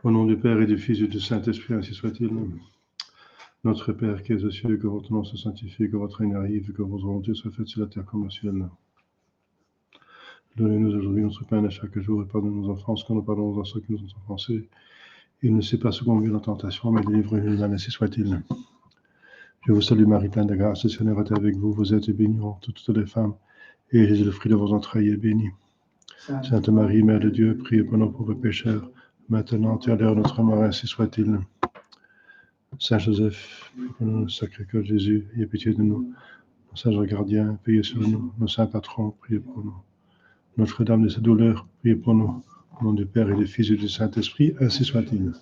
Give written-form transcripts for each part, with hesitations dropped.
Au nom du Père et du Fils et du Saint-Esprit, ainsi soit-il. Notre Père qui es aux cieux, que votre nom soit sanctifié, que votre règne arrive, que votre volonté soit faite sur la terre comme au ciel. Donnez-nous aujourd'hui notre pain à chaque jour et pardonnez nos offenses, comme nous pardonnons à ceux qui nous ont offensés. Et ne laissez pas succomber dans la tentation, mais délivrez-nous du mal, ainsi soit-il. Je vous salue Marie, pleine de grâce, le Seigneur est avec vous. Vous êtes bénie entre toutes les femmes, et Jésus, le fruit de vos entrailles, est béni. Sainte Marie, Mère de Dieu, priez pour nos pauvres pécheurs, maintenant et à l'heure de notre mort, ainsi soit-il. Saint Joseph, pour nous, sacré cœur de Jésus, ayez pitié de nous. Nos sages gardiens, veillez sur nous. Nos saints patrons, priez pour nous. Notre-Dame de sa douleur, priez pour nous. Au nom du Père et du Fils et du Saint-Esprit, ainsi soit-il.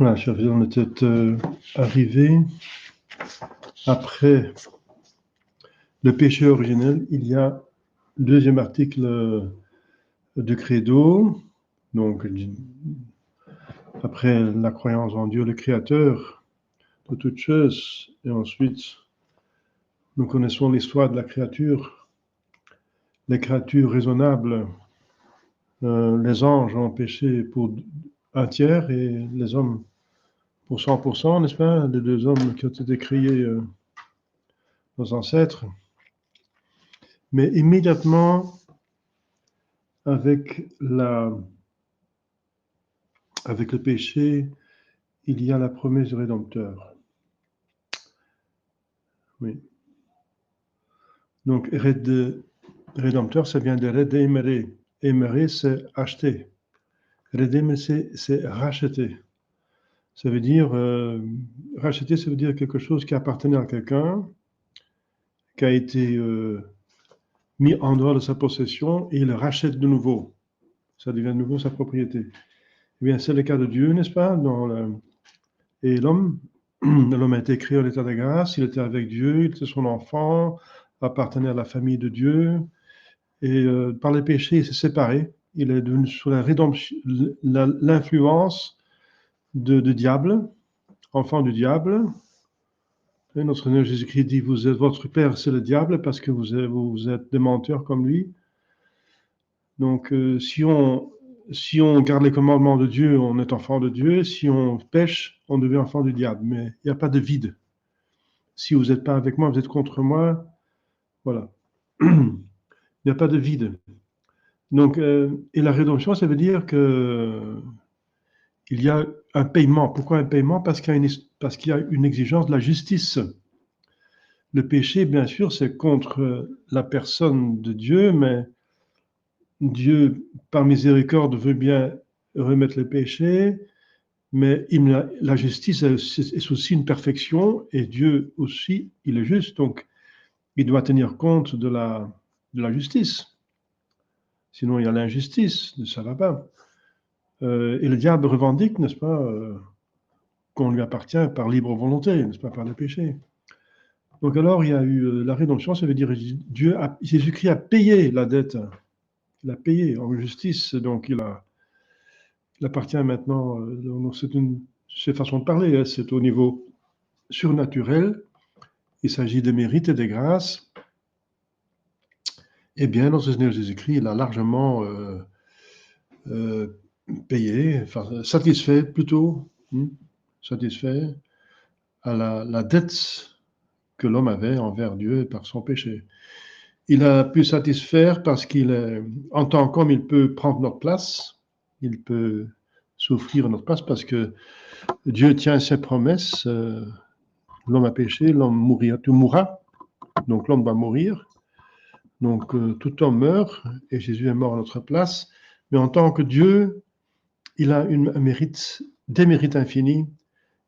Voilà, chers frères, on était arrivés après le péché originel. Il y a le deuxième article de Credo, donc après la croyance en Dieu, le Créateur de toutes choses, et ensuite nous connaissons l'histoire de la créature, les créatures raisonnables. Les anges ont péché pour un tiers et les hommes pour 100%, n'est-ce pas? Les deux hommes qui ont été créés, nos ancêtres. Mais immédiatement, avec le péché, il y a la promesse du Rédempteur. Oui. Donc, Rédempteur, ça vient de redémérer. Émérer, c'est acheter. Redémérer, c'est racheter. Ça veut dire, racheter, ça veut dire quelque chose qui appartenait à quelqu'un, qui a été mis en dehors de sa possession, et il le rachète de nouveau. Ça devient de nouveau sa propriété. Eh bien, c'est le cas de Dieu, n'est-ce pas? Et l'homme a été créé en état de grâce, il était avec Dieu, il était son enfant, appartenait à la famille de Dieu, et par le péché, il s'est séparé. Il est devenu sous la rédemption, l'influence de diable, enfant du diable. Et notre Seigneur Jésus-Christ dit, votre père, c'est le diable, parce que vous êtes des menteurs comme lui. Donc, si on garde les commandements de Dieu, on est enfant de Dieu. Si on pêche, on devient enfant du diable. Mais il n'y a pas de vide. Si vous n'êtes pas avec moi, vous êtes contre moi. Voilà. Il n'y a pas de vide. Donc, et la rédemption, ça veut dire que il y a un paiement. Pourquoi un paiement? Parce qu'il y a une exigence de la justice. Le péché, bien sûr, c'est contre la personne de Dieu, mais Dieu, par miséricorde, veut bien remettre le péché, mais la justice est aussi une perfection, et Dieu aussi, il est juste, donc il doit tenir compte de la justice. Sinon, il y a l'injustice, ça ne va pas. Et le diable revendique, n'est-ce pas, qu'on lui appartient par libre volonté, n'est-ce pas, par le péché. Donc alors, il y a eu la rédemption, ça veut dire Jésus-Christ a payé la dette. Il a payé en justice, donc il appartient maintenant, c'est une façon de parler, hein, c'est au niveau surnaturel, il s'agit des mérites et des grâces. Eh bien, notre Seigneur Jésus-Christ, il a largement payé, enfin, satisfait plutôt, satisfait à la dette que l'homme avait envers Dieu par son péché. Il a pu satisfaire parce qu'il est, en tant qu'homme, il peut prendre notre place, il peut souffrir à notre place parce que Dieu tient ses promesses. L'homme a péché, l'homme mourra, donc l'homme va mourir. Donc tout homme meurt et Jésus est mort à notre place. Mais en tant que Dieu, il a des mérites infinis.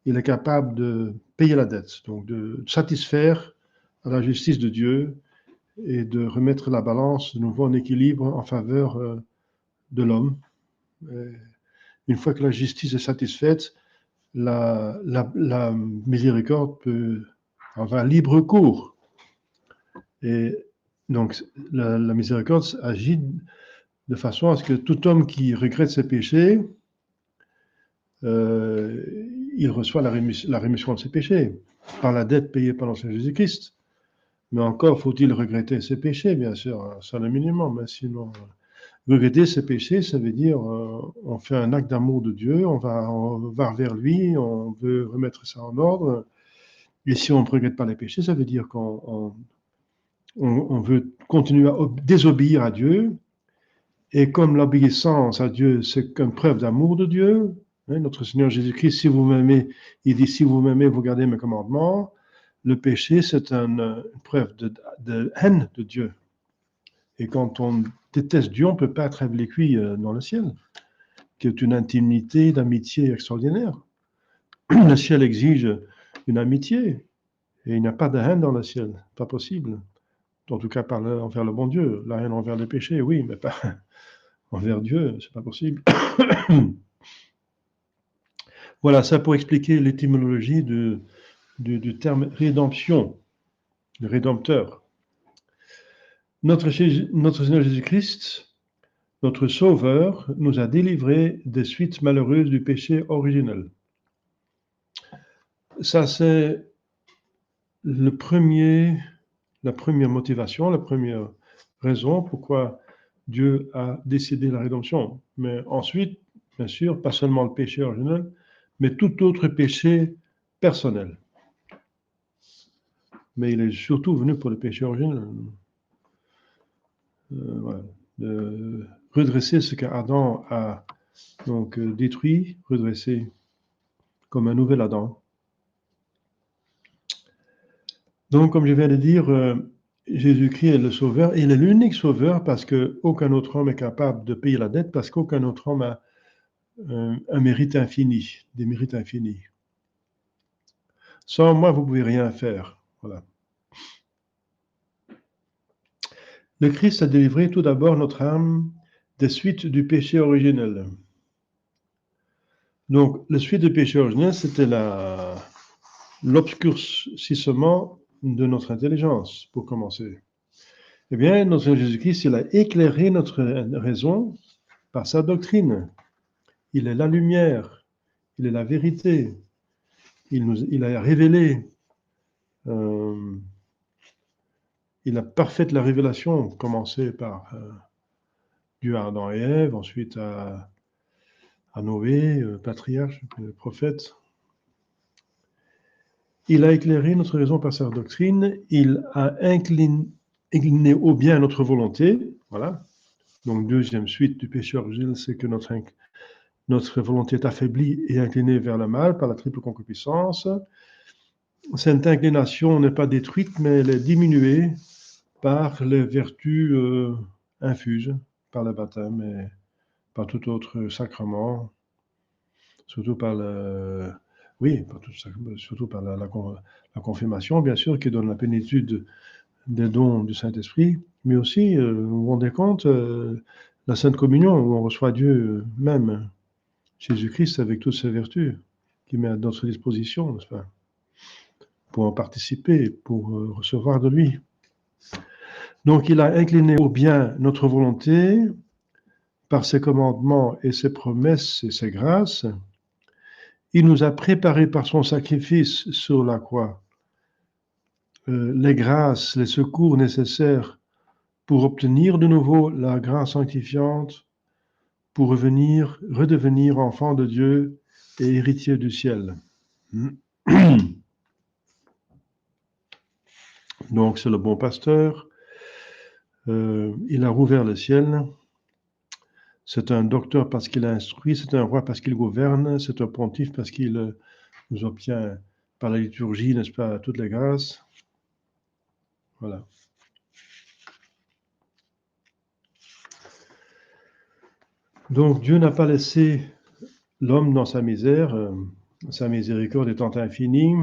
Il est capable de payer la dette, donc de satisfaire à la justice de Dieu et de remettre la balance de nouveau en équilibre en faveur de l'homme. Une fois que la justice est satisfaite, la miséricorde peut avoir libre cours. Et donc, la miséricorde agit de façon à ce que tout homme qui regrette ses péchés, il reçoit la rémission de ses péchés par la dette payée par notre Seigneur Jésus-Christ. Mais encore faut-il regretter ses péchés, bien sûr, hein, c'est le minimum. Mais sinon, regretter ses péchés, ça veut dire on fait un acte d'amour de Dieu, on va vers lui, on veut remettre ça en ordre. Et si on ne regrette pas les péchés, ça veut dire qu'on veut continuer à désobéir à Dieu. Et comme l'obéissance à Dieu, c'est une preuve d'amour de Dieu, hein, notre Seigneur Jésus-Christ, si vous m'aimez, il dit, si vous m'aimez, vous gardez mes commandements. Le péché, c'est une preuve de haine de Dieu. Et quand on déteste Dieu, on ne peut pas être avec lui dans le ciel, qui est une intimité d'amitié extraordinaire. Le ciel exige une amitié, et il n'y a pas de haine dans le ciel, pas possible. En tout cas, envers le bon Dieu. La haine envers les péchés, oui, mais pas envers Dieu, c'est pas possible. Voilà, ça pour expliquer l'étymologie du terme rédemption, le rédempteur. Notre Seigneur Jésus-Christ, notre Sauveur, nous a délivrés des suites malheureuses du péché originel. Ça, c'est la première motivation, la première raison pourquoi Dieu a décidé la rédemption. Mais ensuite, bien sûr, pas seulement le péché originel, mais tout autre péché personnel. Mais il est surtout venu pour le péché originel. Voilà. De redresser ce qu'Adam a donc détruit, redresser comme un nouvel Adam. Donc, comme je viens de dire, Jésus-Christ est le Sauveur, et il est l'unique Sauveur parce qu'aucun autre homme est capable de payer la dette, parce qu'aucun autre homme a un mérite infini, des mérites infinis. Sans moi, vous ne pouvez rien faire. Voilà. Le Christ a délivré tout d'abord notre âme des suites du péché originel. Donc, la suite du péché originel, c'était l'obscurcissement de notre intelligence, pour commencer. Eh bien, notre Seigneur Jésus-Christ, il a éclairé notre raison par sa doctrine. Il est la lumière, il est la vérité. Il a révélé, il a parfait la révélation, commencé par Dieu à Adam et Ève, ensuite à Noé, patriarche, prophète. Il a éclairé notre raison par sa doctrine, il a incliné au bien notre volonté, voilà. Donc, deuxième suite du péché originel, c'est que notre volonté est affaiblie et inclinée vers le mal par la triple concupiscence. Cette inclination n'est pas détruite, mais elle est diminuée par les vertus infuses, par le baptême et par tout autre sacrement, surtout par surtout par la confirmation, bien sûr, qui donne la plénitude des dons du Saint-Esprit, mais aussi, vous vous rendez compte, la Sainte Communion, où on reçoit Dieu même, Jésus-Christ, avec toutes ses vertus, qu'il met à notre disposition, n'est-ce pas, pour en participer, pour recevoir de lui. Donc, il a incliné au bien notre volonté par ses commandements et ses promesses et ses grâces. Il nous a préparé par son sacrifice sur la croix les grâces, les secours nécessaires pour obtenir de nouveau la grâce sanctifiante, pour redevenir enfant de Dieu et héritier du ciel. Donc, c'est le bon pasteur. Il a rouvert le ciel. C'est un docteur parce qu'il a instruit, c'est un roi parce qu'il gouverne, c'est un pontife parce qu'il nous obtient par la liturgie, n'est-ce pas, toutes les grâces. Voilà. Donc Dieu n'a pas laissé l'homme dans sa misère, sa miséricorde étant infinie.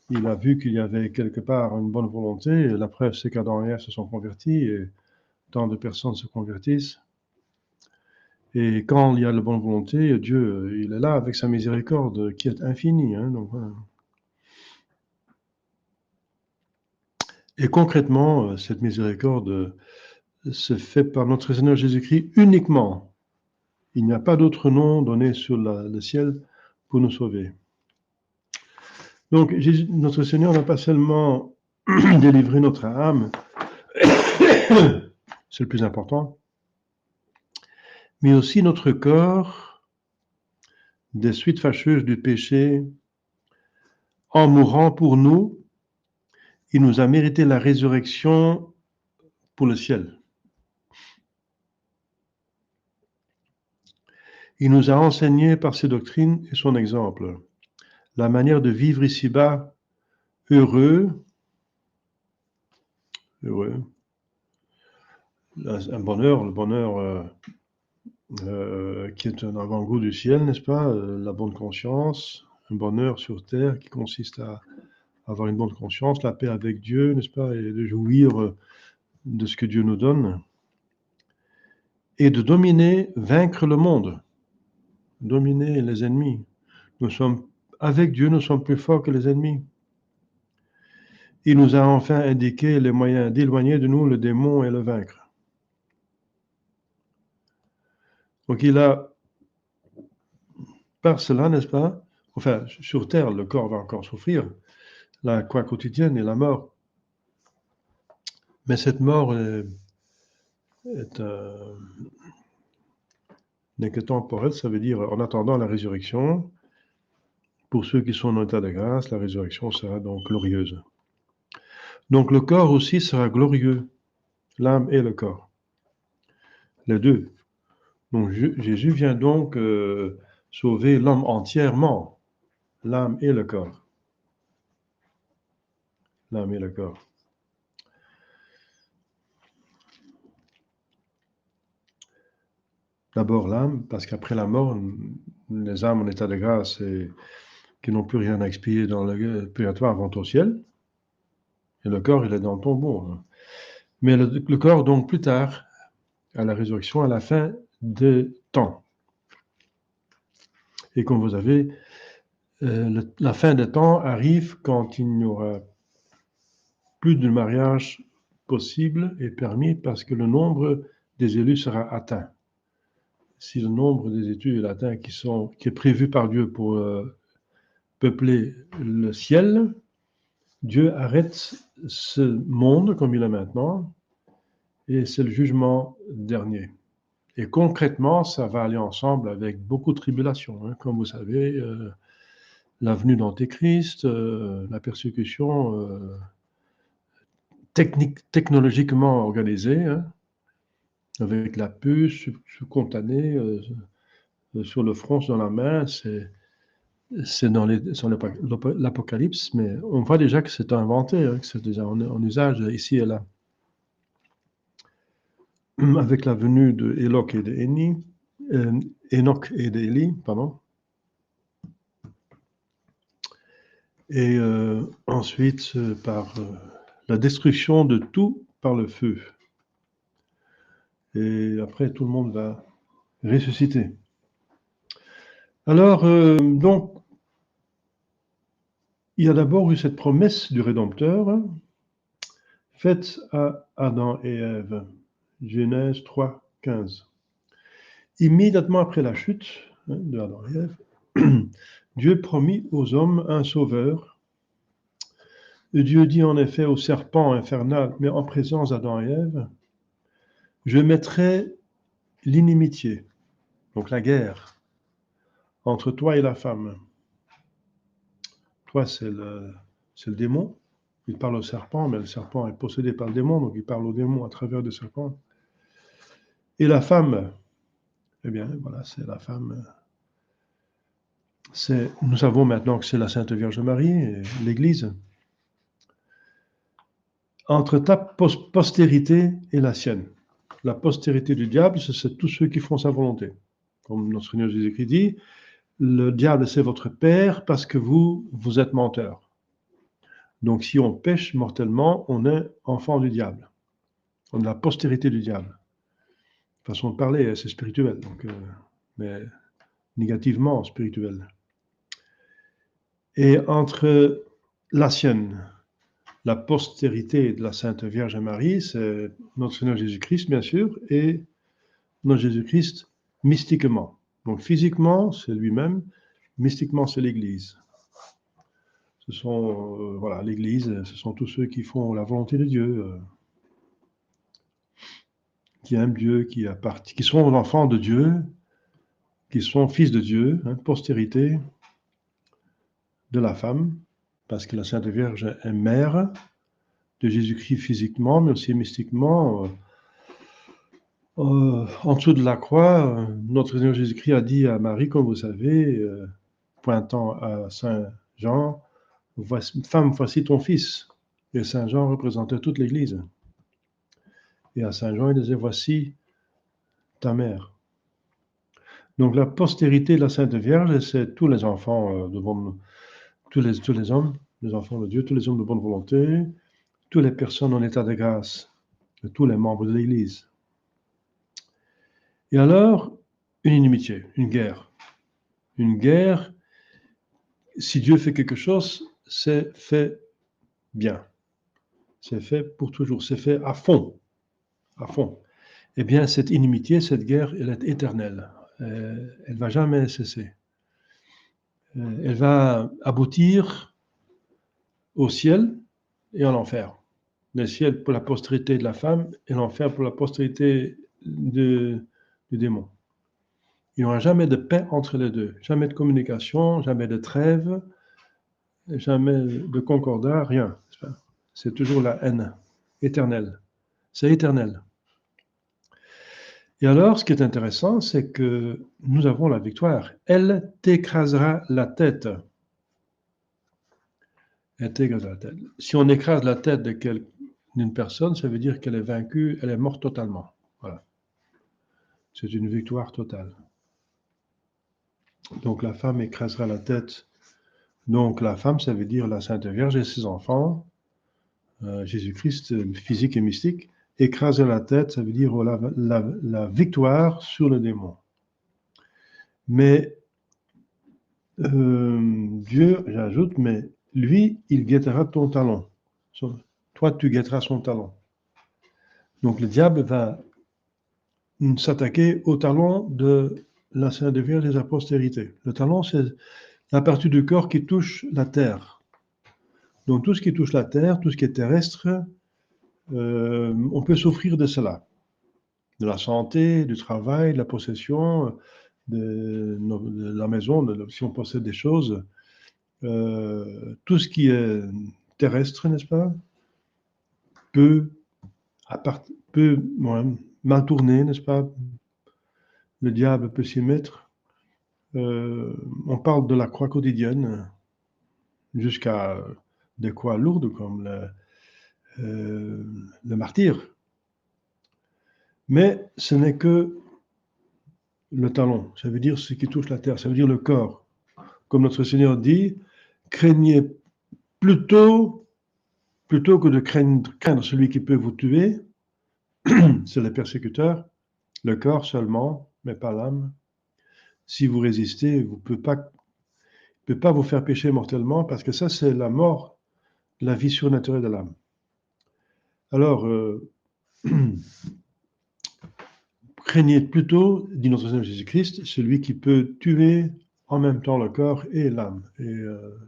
Il a vu qu'il y avait quelque part une bonne volonté, et la preuve c'est qu'Adam et Ève se sont convertis, et tant de personnes se convertissent. Et quand il y a la bonne volonté, Dieu, il est là avec sa miséricorde qui est infinie. Hein, donc, voilà. Et concrètement, cette miséricorde se fait par notre Seigneur Jésus-Christ uniquement. Il n'y a pas d'autre nom donné sur le ciel pour nous sauver. Donc, notre Seigneur n'a pas seulement délivré notre âme, c'est le plus important, mais aussi notre corps des suites fâcheuses du péché. En mourant pour nous, il nous a mérité la résurrection pour le ciel. Il nous a enseigné par ses doctrines et son exemple la manière de vivre ici-bas heureux, un bonheur, le bonheur qui est un avant-goût du ciel, n'est-ce pas? La bonne conscience, un bonheur sur terre qui consiste à avoir une bonne conscience, la paix avec Dieu, n'est-ce pas? Et de jouir de ce que Dieu nous donne. Et de dominer, vaincre le monde, dominer les ennemis. Avec Dieu, nous sommes plus forts que les ennemis. Il nous a enfin indiqué les moyens d'éloigner de nous le démon et le vaincre. Donc il a, par cela, n'est-ce pas, enfin, sur terre, le corps va encore souffrir, la croix quotidienne et la mort. Mais cette mort n'est que temporelle, ça veut dire en attendant la résurrection. Pour ceux qui sont en état de grâce, la résurrection sera donc glorieuse. Donc le corps aussi sera glorieux, l'âme et le corps, les deux. Donc Jésus vient donc sauver l'homme entièrement, l'âme et le corps. L'âme et le corps. D'abord l'âme, parce qu'après la mort, les âmes en état de grâce et qui n'ont plus rien à expier dans le purgatoire vont au ciel. Et le corps, il est dans le tombeau. Mais le corps, donc, plus tard, à la résurrection, à la fin des temps. Et comme vous savez, la fin des temps arrive quand il n'y aura plus de mariage possible et permis parce que le nombre des élus sera atteint. Si le nombre des élus est atteint qui est prévu par Dieu pour peupler le ciel, Dieu arrête ce monde comme il est maintenant et c'est le jugement dernier. Et concrètement, ça va aller ensemble avec beaucoup de tribulations. Hein. Comme vous savez, la venue d'Antéchrist, la persécution technologiquement organisée, hein, avec la puce sous-contanée sur le front, sur la main, c'est dans l'Apocalypse, mais on voit déjà que c'est inventé, hein, que c'est déjà en usage ici et là. Avec la venue de Enoch et d'Élie, pardon. Et ensuite, par la destruction de tout par le feu. Et après, tout le monde va ressusciter. Alors, donc, il y a d'abord eu cette promesse du Rédempteur, hein, faite à Adam et Ève. Genèse 3, 15. Immédiatement après la chute de Adam et Ève, Dieu promit aux hommes un sauveur. Et Dieu dit en effet au serpent infernal, mais en présence d'Adam et Ève, je mettrai l'inimitié, donc la guerre, entre toi et la femme. Toi, c'est le démon. Il parle au serpent, mais le serpent est possédé par le démon, donc il parle au démon à travers le serpent. Et la femme, eh bien, voilà, c'est la femme. Nous savons maintenant que c'est la Sainte Vierge Marie, l'Église. Entre ta postérité et la sienne. La postérité du diable, c'est tous ceux qui font sa volonté. Comme notre Seigneur Jésus-Christ dit, le diable, c'est votre père parce que vous êtes menteur. Donc, si on pêche mortellement, on est enfant du diable. On est la postérité du diable. Façon de parler, c'est spirituel, donc, mais négativement spirituel. Et entre la sienne, la postérité de la Sainte Vierge Marie, c'est notre Seigneur Jésus-Christ, bien sûr, et notre Jésus-Christ mystiquement. Donc physiquement, c'est lui-même, mystiquement, c'est l'Église. Ce sont, voilà, l'Église, ce sont tous ceux qui font la volonté de Dieu, qui aiment Dieu, qui sont enfants de Dieu, qui sont fils de Dieu, hein, postérité de la femme, parce que la Sainte Vierge est mère de Jésus-Christ physiquement, mais aussi mystiquement. En dessous de la croix, notre Seigneur Jésus-Christ a dit à Marie, comme vous savez, pointant à Saint Jean, femme, voici ton fils. Et Saint Jean représentait toute l'Église. Et à Saint Jean, il disait, voici ta mère. Donc la postérité de la Sainte Vierge, c'est tous les enfants tous les hommes, les enfants de Dieu, tous les hommes de bonne volonté, toutes les personnes en état de grâce, tous les membres de l'Église. Et alors, une inimitié, une guerre. Une guerre, si Dieu fait quelque chose, c'est fait bien. C'est fait pour toujours, c'est fait à fond. À fond. Eh bien, cette inimitié, cette guerre, elle est éternelle. Elle ne va jamais cesser. Elle va aboutir au ciel et en enfer. Le ciel pour la postérité de la femme et l'enfer pour la postérité du démon. Il n'y aura jamais de paix entre les deux, jamais de communication, jamais de trêve, jamais de concordat, rien. C'est toujours la haine éternelle. C'est éternel. Et alors, ce qui est intéressant, c'est que nous avons la victoire. Elle t'écrasera la tête. Elle t'écrasera la tête. Si on écrase la tête d'une personne, ça veut dire qu'elle est vaincue, elle est morte totalement. Voilà. C'est une victoire totale. Donc la femme écrasera la tête. Donc la femme, ça veut dire la Sainte Vierge et ses enfants, Jésus-Christ physique et mystique. Écraser la tête, ça veut dire la victoire sur le démon. Mais Dieu, j'ajoute, mais lui, il guettera ton talon. Toi, tu guetteras son talon. Donc le diable va s'attaquer au talon de la Sainte Vierge et de sa postérité. Le talon, c'est la partie du corps qui touche la terre. Donc tout ce qui touche la terre, tout ce qui est terrestre, on peut souffrir de cela. De la santé, du travail, de la possession, de la maison, si on possède des choses. Tout ce qui est terrestre, n'est-ce pas, peut mal tourner, n'est-ce pas? Le diable peut s'y mettre. On parle de la croix quotidienne jusqu'à des croix lourdes comme le martyre. Mais ce n'est que le talon, ça veut dire ce qui touche la terre, ça veut dire le corps. Comme notre Seigneur dit, craignez plutôt que de craindre celui qui peut vous tuer, c'est le persécuteur, le corps seulement, mais pas l'âme. Si vous résistez, vous ne peut pas vous faire pécher mortellement, parce que ça, c'est la mort, la vie surnaturelle de l'âme. Alors, craignez plutôt, dit notre Seigneur Jésus-Christ, celui qui peut tuer en même temps le corps et l'âme, et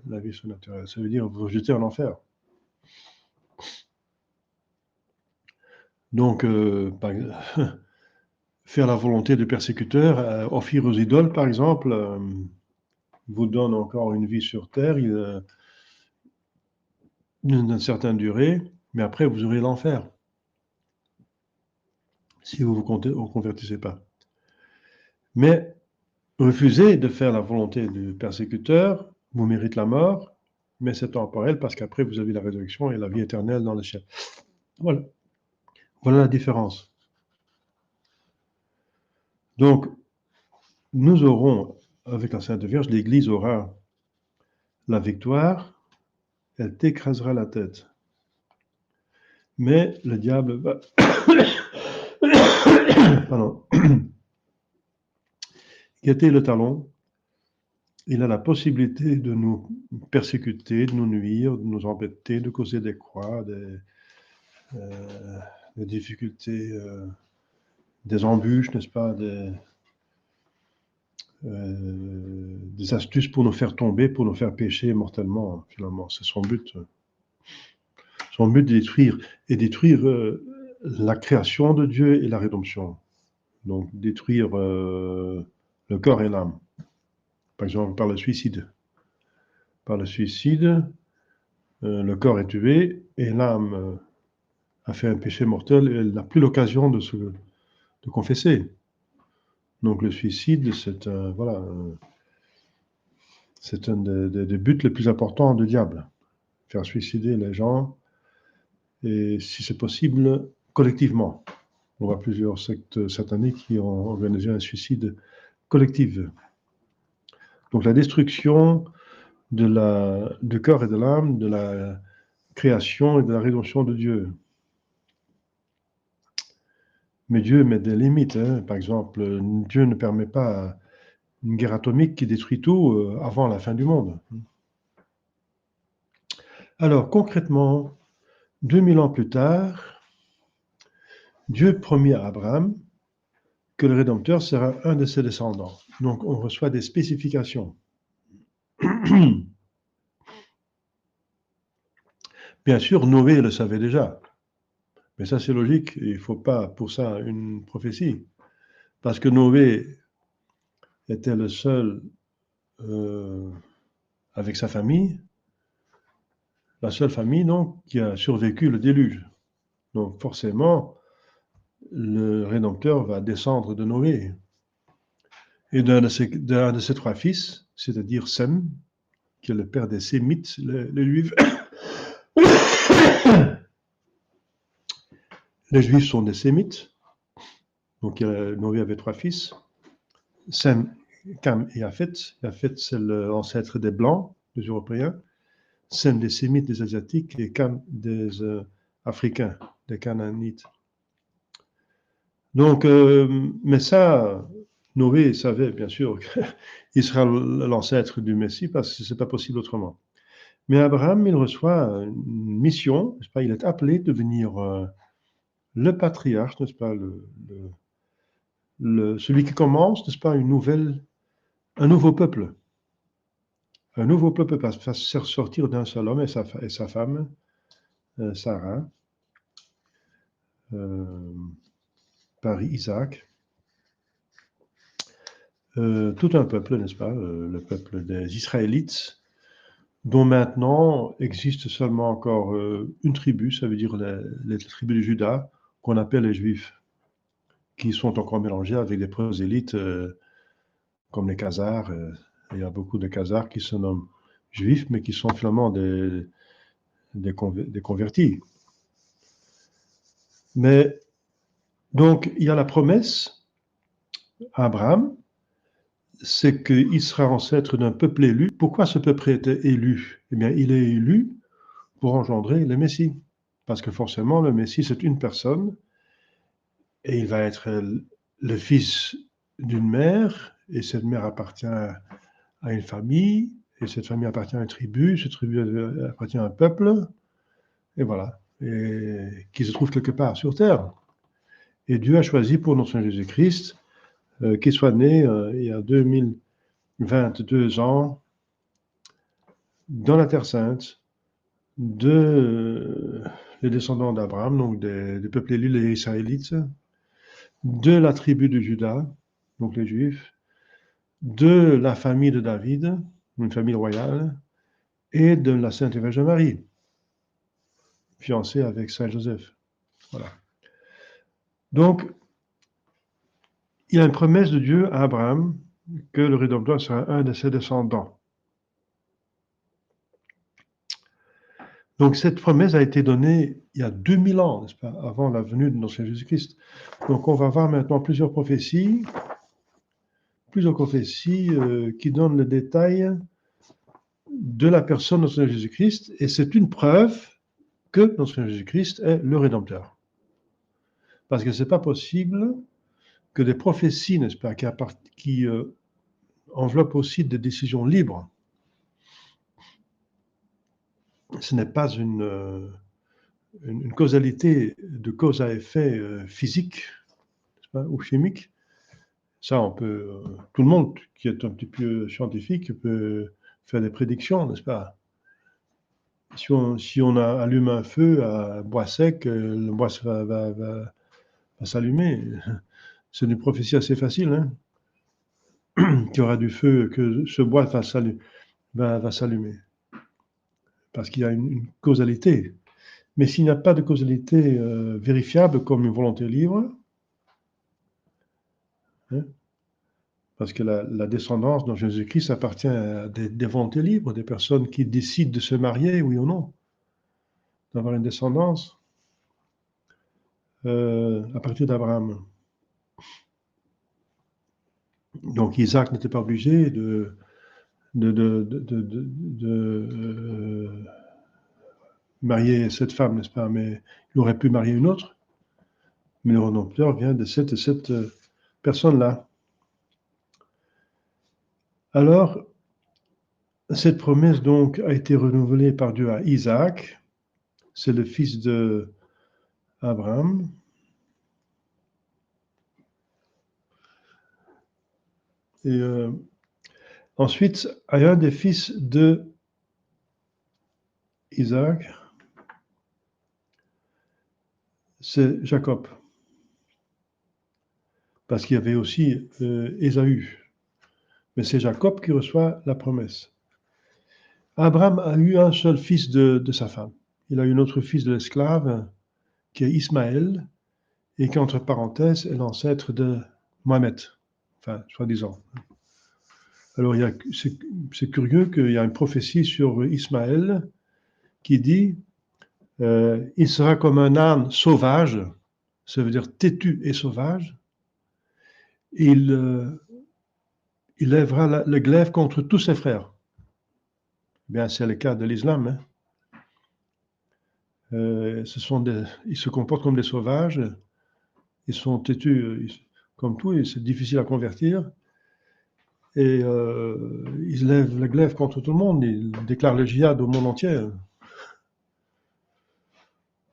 la vie surnaturelle. Ça veut dire vous jeter en enfer. Donc, faire la volonté du persécuteur, offrir aux idoles, par exemple, vous donne encore une vie sur terre, d'une certaine durée, mais après, vous aurez l'enfer, si vous vous convertissez pas. Mais refusez de faire la volonté du persécuteur, vous méritez la mort, mais c'est temporel, parce qu'après, vous avez la résurrection et la vie éternelle dans le ciel. Voilà. Voilà la différence. Donc, nous aurons, avec la Sainte Vierge, l'Église aura la victoire, elle t'écrasera la tête. Mais le diable va pardon, guetter le talon. Il a la possibilité de nous persécuter, de nous nuire, de nous embêter, de causer des croix, des difficultés, des embûches, n'est-ce pas, des astuces pour nous faire tomber, pour nous faire pécher mortellement, finalement. C'est son but. Son but de détruire, et détruire la création de Dieu et la rédemption. Donc, détruire le corps et l'âme. Par exemple, par le suicide. Par le suicide, le corps est tué et l'âme a fait un péché mortel et elle n'a plus l'occasion de confesser. Donc, le suicide, c'est voilà, c'est un des buts les plus importants du diable. Faire suicider les gens, et si c'est possible, collectivement. On voit plusieurs sectes sataniques qui ont organisé un suicide collectif. Donc la destruction du corps et de l'âme, de la création et de la rédemption de Dieu. Mais Dieu met des limites. Hein. Par exemple, Dieu ne permet pas une guerre atomique qui détruit tout avant la fin du monde. Alors concrètement, 2000 ans plus tard, Dieu promit à Abraham que le Rédempteur sera un de ses descendants. Donc on reçoit des spécifications. Bien sûr, Noé le savait déjà. Mais ça, c'est logique. Il ne faut pas pour ça une prophétie. Parce que Noé était le seul avec sa famille, la seule famille donc qui a survécu le déluge. Donc forcément, le Rédempteur va descendre de Noé. Et d'un de ses trois fils, c'est-à-dire Sem, qui est le père des Sémites, les Juifs. Les Juifs sont des Sémites. Donc Noé avait trois fils. Sem, Cam et Japhet. Japhet, c'est l'ancêtre des Blancs, des Européens. Sem des Sémites, des Asiatiques, et Cam des Africains, des Canaanites. Donc, mais ça, Noé savait bien sûr qu'il sera l'ancêtre du Messie parce que ce n'est pas possible autrement. Mais Abraham, il reçoit une mission, n'est-ce pas? Il est appelé de devenir le patriarche, n'est-ce pas? Celui qui commence, n'est-ce pas, un nouveau peuple. Un nouveau peuple va se sortir d'un seul homme et sa femme, Sarah, par Isaac. Tout un peuple, n'est-ce pas, le peuple des Israélites, dont maintenant existe seulement encore une tribu, ça veut dire les tribus de Juda, qu'on appelle les Juifs, qui sont encore mélangés avec des prosélytes comme les Khazars. Il y a beaucoup de Khazars qui se nomment Juifs, mais qui sont finalement des convertis. Mais donc, il y a la promesse à Abraham, c'est qu'il sera ancêtre d'un peuple élu. Pourquoi ce peuple était élu? Eh bien, il est élu pour engendrer le Messie. Parce que forcément, le Messie, c'est une personne, et il va être le fils d'une mère, et cette mère appartient à une famille, et cette famille appartient à une tribu, cette tribu appartient à un peuple, et voilà, et qui se trouve quelque part sur Terre. Et Dieu a choisi pour notre Seigneur Jésus-Christ qu'il soit né il y a 2022 ans dans la Terre Sainte, les descendants d'Abraham, donc des peuples élus, les Israélites, de la tribu de Juda, donc les Juifs, de la famille de David, une famille royale, et de la Sainte Vierge Marie, fiancée avec Saint Joseph. Voilà. Donc, il y a une promesse de Dieu à Abraham que le Rédempteur sera un de ses descendants. Donc, cette promesse a été donnée il y a 2000 ans, n'est-ce pas, avant la venue de notre Seigneur Jésus-Christ. Donc, on va voir maintenant plusieurs prophéties qui donnent le détail de la personne de notre Seigneur Jésus-Christ, et c'est une preuve que notre Seigneur Jésus-Christ est le Rédempteur. Parce que ce n'est pas possible que des prophéties, n'est-ce pas, qui enveloppent aussi des décisions libres. Ce n'est pas une causalité de cause à effet physique, n'est-ce pas, ou chimique. Ça, on peut, tout le monde qui est un petit peu scientifique peut faire des prédictions, n'est-ce pas? Si on allume un feu à bois sec, le bois va s'allumer. C'est une prophétie assez facile, hein? Qu'il y aura du feu, que ce bois va s'allumer. Parce qu'il y a une causalité. Mais s'il n'y a pas de causalité vérifiable comme une volonté libre, hein, parce que la descendance dans Jésus-Christ appartient à des volontés libres, des personnes qui décident de se marier, oui ou non, d'avoir une descendance à partir d'Abraham. Donc Isaac n'était pas obligé de marier cette femme, n'est-ce pas? Mais il aurait pu marier une autre. Mais le Rédempteur vient de cette personne-là. Alors, cette promesse donc a été renouvelée par Dieu à Isaac. C'est le fils d'Abraham. Et ensuite, à un des fils de Isaac, c'est Jacob. Parce qu'il y avait aussi Ésaü. Mais c'est Jacob qui reçoit la promesse. Abraham a eu un seul fils de sa femme. Il a eu un autre fils de l'esclave, qui est Ismaël, et qui, entre parenthèses, est l'ancêtre de Mohamed, enfin, soi-disant. Alors, c'est curieux qu'il y a une prophétie sur Ismaël qui dit il sera comme un âne sauvage, ça veut dire têtu et sauvage, et il lèvera le glaive contre tous ses frères. Bien, c'est le cas de l'islam. Hein. Ils se comportent comme des sauvages, ils sont têtus comme tout, et c'est difficile à convertir. Et ils lèvent le glaive contre tout le monde, ils déclarent le djihad au monde entier.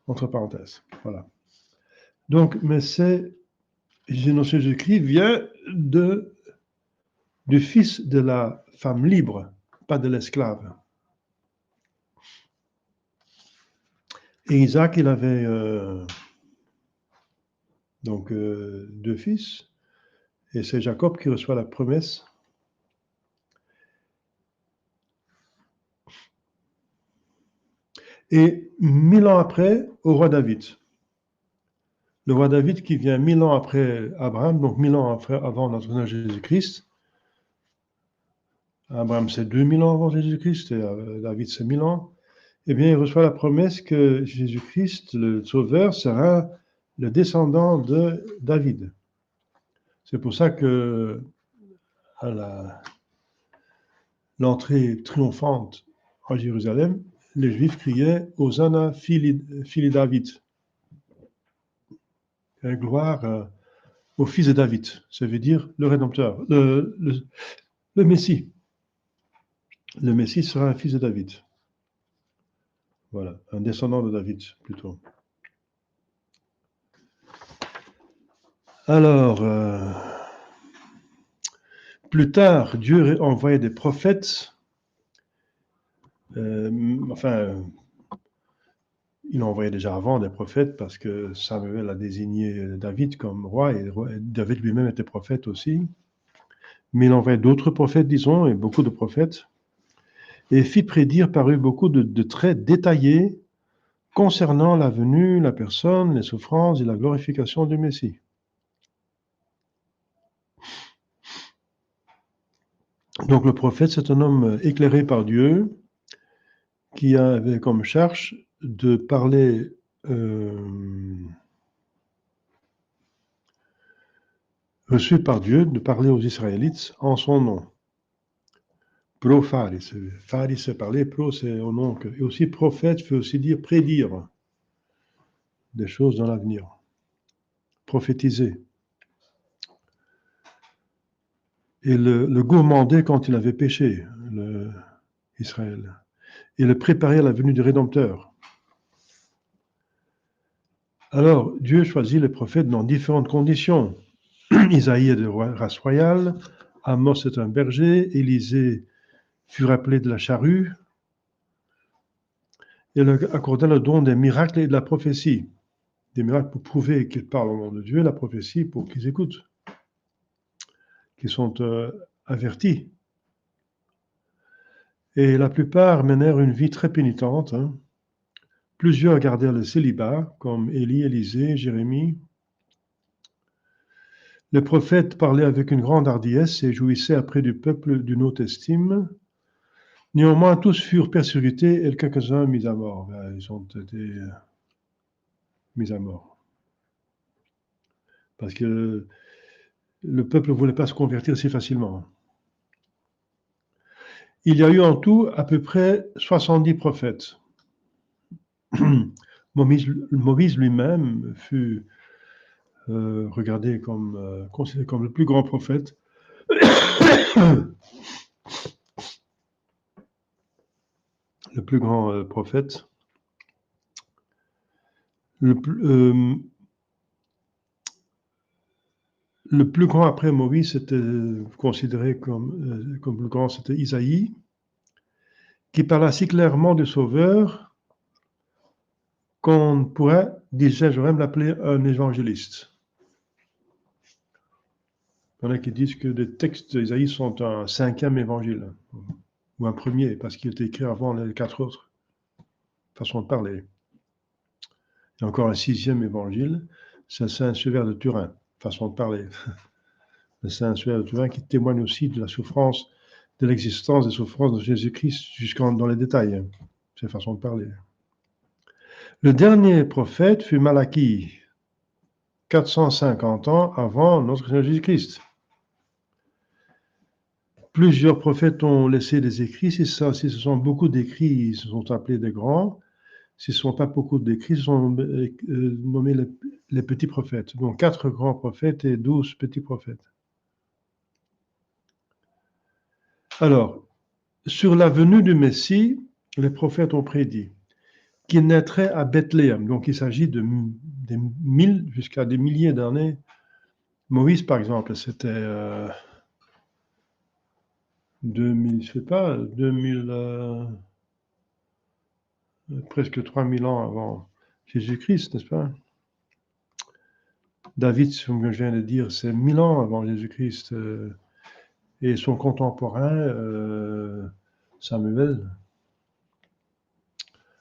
Entre parenthèses, voilà. Donc, mais Jésus-Christ vient du fils de la femme libre, pas de l'esclave. Et Isaac, il avait donc deux fils, et c'est Jacob qui reçoit la promesse. Et 1000 ans après, au roi David. Le roi David qui vient 1000 ans après Abraham, donc 1000 ans avant notre Seigneur Jésus-Christ. Abraham, c'est 2000 ans avant Jésus-Christ, et David, c'est 1000 ans. Eh bien, il reçoit la promesse que Jésus-Christ, le Sauveur, sera le descendant de David. C'est pour ça que à l'entrée triomphante en Jérusalem, les Juifs criaient « Hosanna, fili David ». Gloire au fils de David, ça veut dire le Rédempteur, le Messie. Le Messie sera un fils de David. Voilà, un descendant de David, plutôt. Alors, plus tard, Dieu envoyait des prophètes. Il en envoyait déjà avant des prophètes parce que Samuel a désigné David comme roi et David lui-même était prophète aussi. Mais il envoyait d'autres prophètes, disons, et beaucoup de prophètes, et fit prédire par eux beaucoup de traits détaillés concernant la venue, la personne, les souffrances et la glorification du Messie. Donc le prophète, c'est un homme éclairé par Dieu qui avait comme charge de parler reçu par Dieu, de parler aux Israélites en son nom. Pro faris. Faris, c'est parler, pro, c'est au nom. Et aussi prophète veut aussi dire prédire des choses dans l'avenir. Prophétiser. Et le gourmander quand il avait péché, Israël. Et le préparer à la venue du Rédempteur. Alors, Dieu choisit les prophètes dans différentes conditions. Isaïe est de race royale, Amos est un berger, Élisée fut rappelé de la charrue, et il accorda le don des miracles et de la prophétie. Des miracles pour prouver qu'ils parlent au nom de Dieu, la prophétie pour qu'ils écoutent, qu'ils sont avertis. Et la plupart menèrent une vie très pénitente. Hein. Plusieurs gardèrent le célibat, comme Élie, Élisée, Jérémie. Les prophètes parlaient avec une grande hardiesse et jouissaient auprès du peuple d'une haute estime. Néanmoins, tous furent persécutés et quelques-uns mis à mort. Ils ont été mis à mort. Parce que le peuple ne voulait pas se convertir si facilement. Il y a eu en tout à peu près 70 prophètes. Moïse lui-même fut regardé comme, considéré comme le plus grand prophète. Le plus grand prophète. Le plus grand après Moïse, c'était considéré comme le grand, c'était Isaïe, qui parla si clairement du Sauveur qu'on pourrait, disais, j'aurais même l'appeler un évangéliste. Il y en a qui disent que les textes d'Isaïe sont un 5e évangile, ou un premier, parce qu'il était écrit avant les 4 autres, façon de parler. Il y a encore un 6e évangile, c'est Saint-Sever de Turin, façon de parler. Le Saint-Sever de Turin qui témoigne aussi de la souffrance, de l'existence des souffrances de Jésus-Christ jusqu'en les détails. C'est façon de parler. Le dernier prophète fut Malachie, 450 ans avant notre Seigneur Jésus-Christ. Plusieurs prophètes ont laissé des écrits. Si ce sont beaucoup d'écrits, ils sont appelés des grands. Si ce ne sont pas beaucoup d'écrits, ils sont nommés les petits prophètes. Donc 4 grands prophètes et 12 petits prophètes. Alors, sur la venue du Messie, les prophètes ont prédit qu'il naîtrait à Bethléem. Donc il s'agit de 1000 jusqu'à des milliers d'années. Moïse, par exemple, c'était 2000, je sais pas, 2000, presque 3000 ans avant Jésus-Christ, n'est-ce pas? David, comme je viens de dire, c'est 1000 ans avant Jésus-Christ. Et son contemporain, Samuel,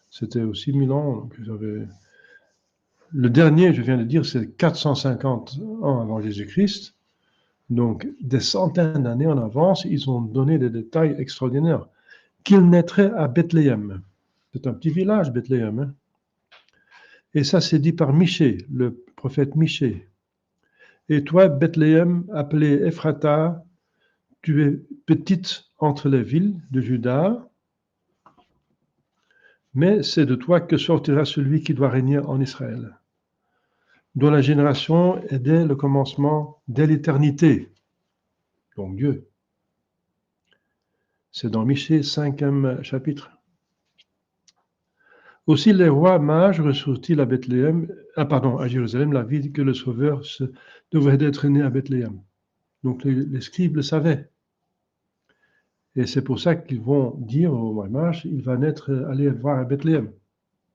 c'était aussi 1000 ans. Donc le dernier, je viens de dire, c'est 450 ans avant Jésus-Christ. Donc, des centaines d'années en avance, ils ont donné des détails extraordinaires. Qu'il naîtrait à Bethléem. C'est un petit village, Bethléem. Hein? Et ça, c'est dit par Michée, le prophète Michée. Et toi, Bethléem, appelée Ephrata, tu es petite entre les villes de Juda, mais c'est de toi que sortira celui qui doit régner en Israël, dont la génération est dès le commencement, dès l'éternité. Donc Dieu. C'est dans Michée, 5e chapitre. Aussi les rois mages reçurent-ils à à Jérusalem, la vie que le Sauveur devrait être né à Bethléem. Donc les scribes le savaient. Et c'est pour ça qu'ils vont dire aux rois mages, il va naître, aller voir à Bethléem,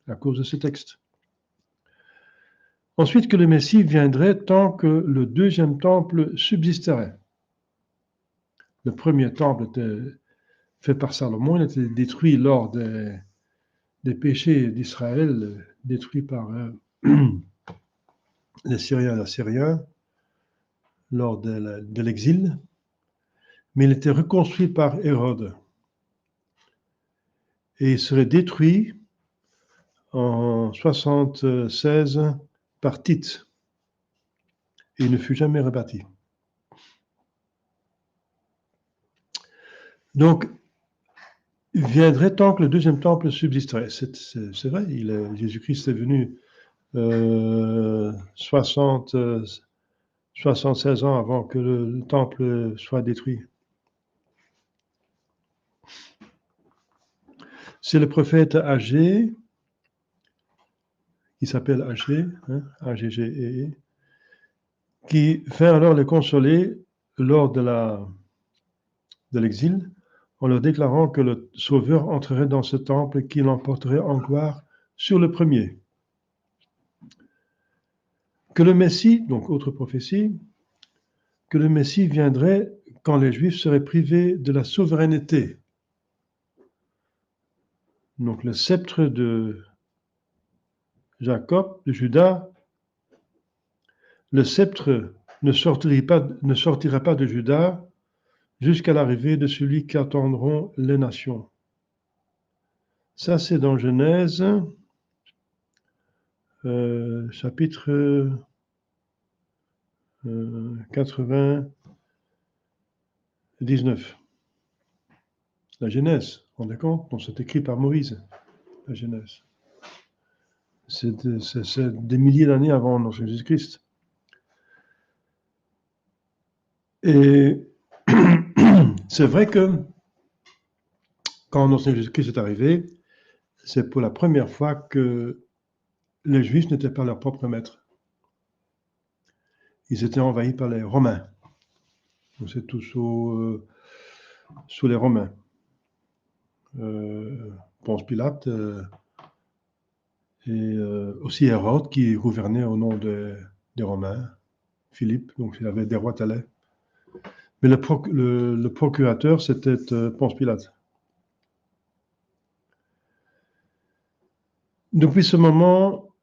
à cause de ce texte. Ensuite, que le Messie viendrait tant que le 2e temple subsisterait. Le premier temple était fait par Salomon, il était détruit lors des péchés d'Israël, détruit par les Syriens et les Assyriens lors de l'exil, mais il était reconstruit par Hérode. Et il serait détruit en 76 par Tite. Et il ne fut jamais rebâti. Donc, il viendrait tant que le 2e temple subsisterait. C'est vrai, Jésus-Christ est venu 76 ans avant que le temple soit détruit. C'est le prophète Agé, qui s'appelle Agé, hein, A-G-G-E-E, qui vint alors les consoler lors de l'exil, en leur déclarant que le Sauveur entrerait dans ce temple et qu'il l'emporterait en gloire sur le premier. Que le Messie, donc autre prophétie, que le Messie viendrait quand les Juifs seraient privés de la souveraineté. Donc le sceptre de Jacob, de Juda, le sceptre ne sortira pas de Juda jusqu'à l'arrivée de celui qu'attendront les nations. Ça, c'est dans Genèse, chapitre 99. La Genèse, vous vous rendez compte? Donc, c'est écrit par Moïse, la Genèse. C'est des milliers d'années avant Jésus-Christ. Et c'est vrai que quand Jésus-Christ est arrivé, c'est pour la première fois que les Juifs n'étaient pas leur propre maître. Ils étaient envahis par les Romains. Donc c'est tout sous les Romains. Ponce Pilate et aussi Hérode qui gouvernait au nom des Romains. Philippe, donc il avait des rois talais. Mais le procurateur, c'était Ponce Pilate. Depuis ce moment,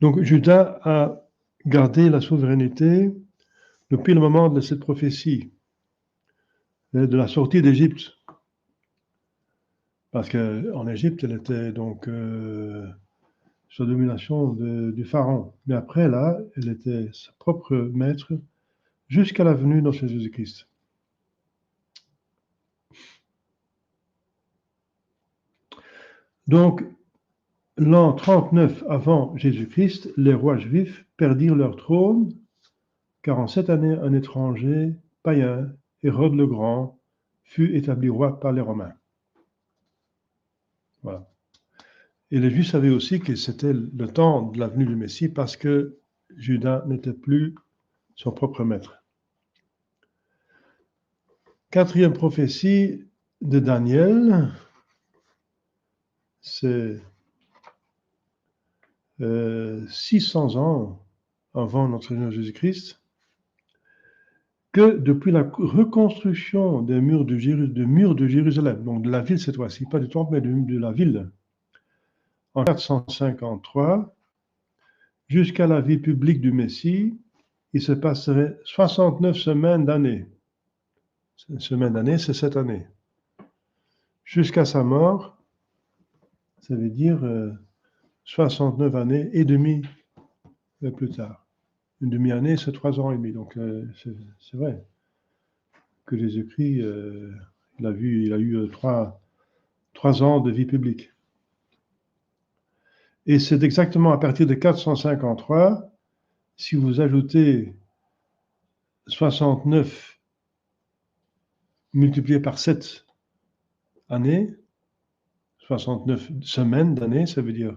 donc Juda a gardé la souveraineté depuis le moment de cette prophétie, de la sortie d'Égypte. Parce qu'en Égypte, elle était donc sous la domination du pharaon. Mais après, là, elle était sa propre maître jusqu'à la venue de Jésus-Christ. Donc, l'an 39 avant Jésus-Christ, les rois juifs perdirent leur trône, car en cette année, un étranger païen, Hérode le Grand, fut établi roi par les Romains. Voilà. Et les Juifs savaient aussi que c'était le temps de la venue du Messie parce que Juda n'était plus son propre maître. Quatrième prophétie de Daniel, c'est 600 ans avant notre Seigneur Jésus-Christ, que depuis la reconstruction des murs de Jérusalem, donc de la ville cette fois-ci, pas du temple, mais de la ville, en 453, jusqu'à la vie publique du Messie, il se passerait 69 semaines d'années. Une semaine d'année, c'est 7 années. Jusqu'à sa mort, ça veut dire 69 années et demie plus tard. Une demi-année, c'est 3 ans et demi. Donc, c'est vrai que Jésus-Christ, il a eu 3 ans de vie publique. Et c'est exactement à partir de 453, si vous ajoutez 69 multiplié par 7 années, 69 semaines d'années, ça veut dire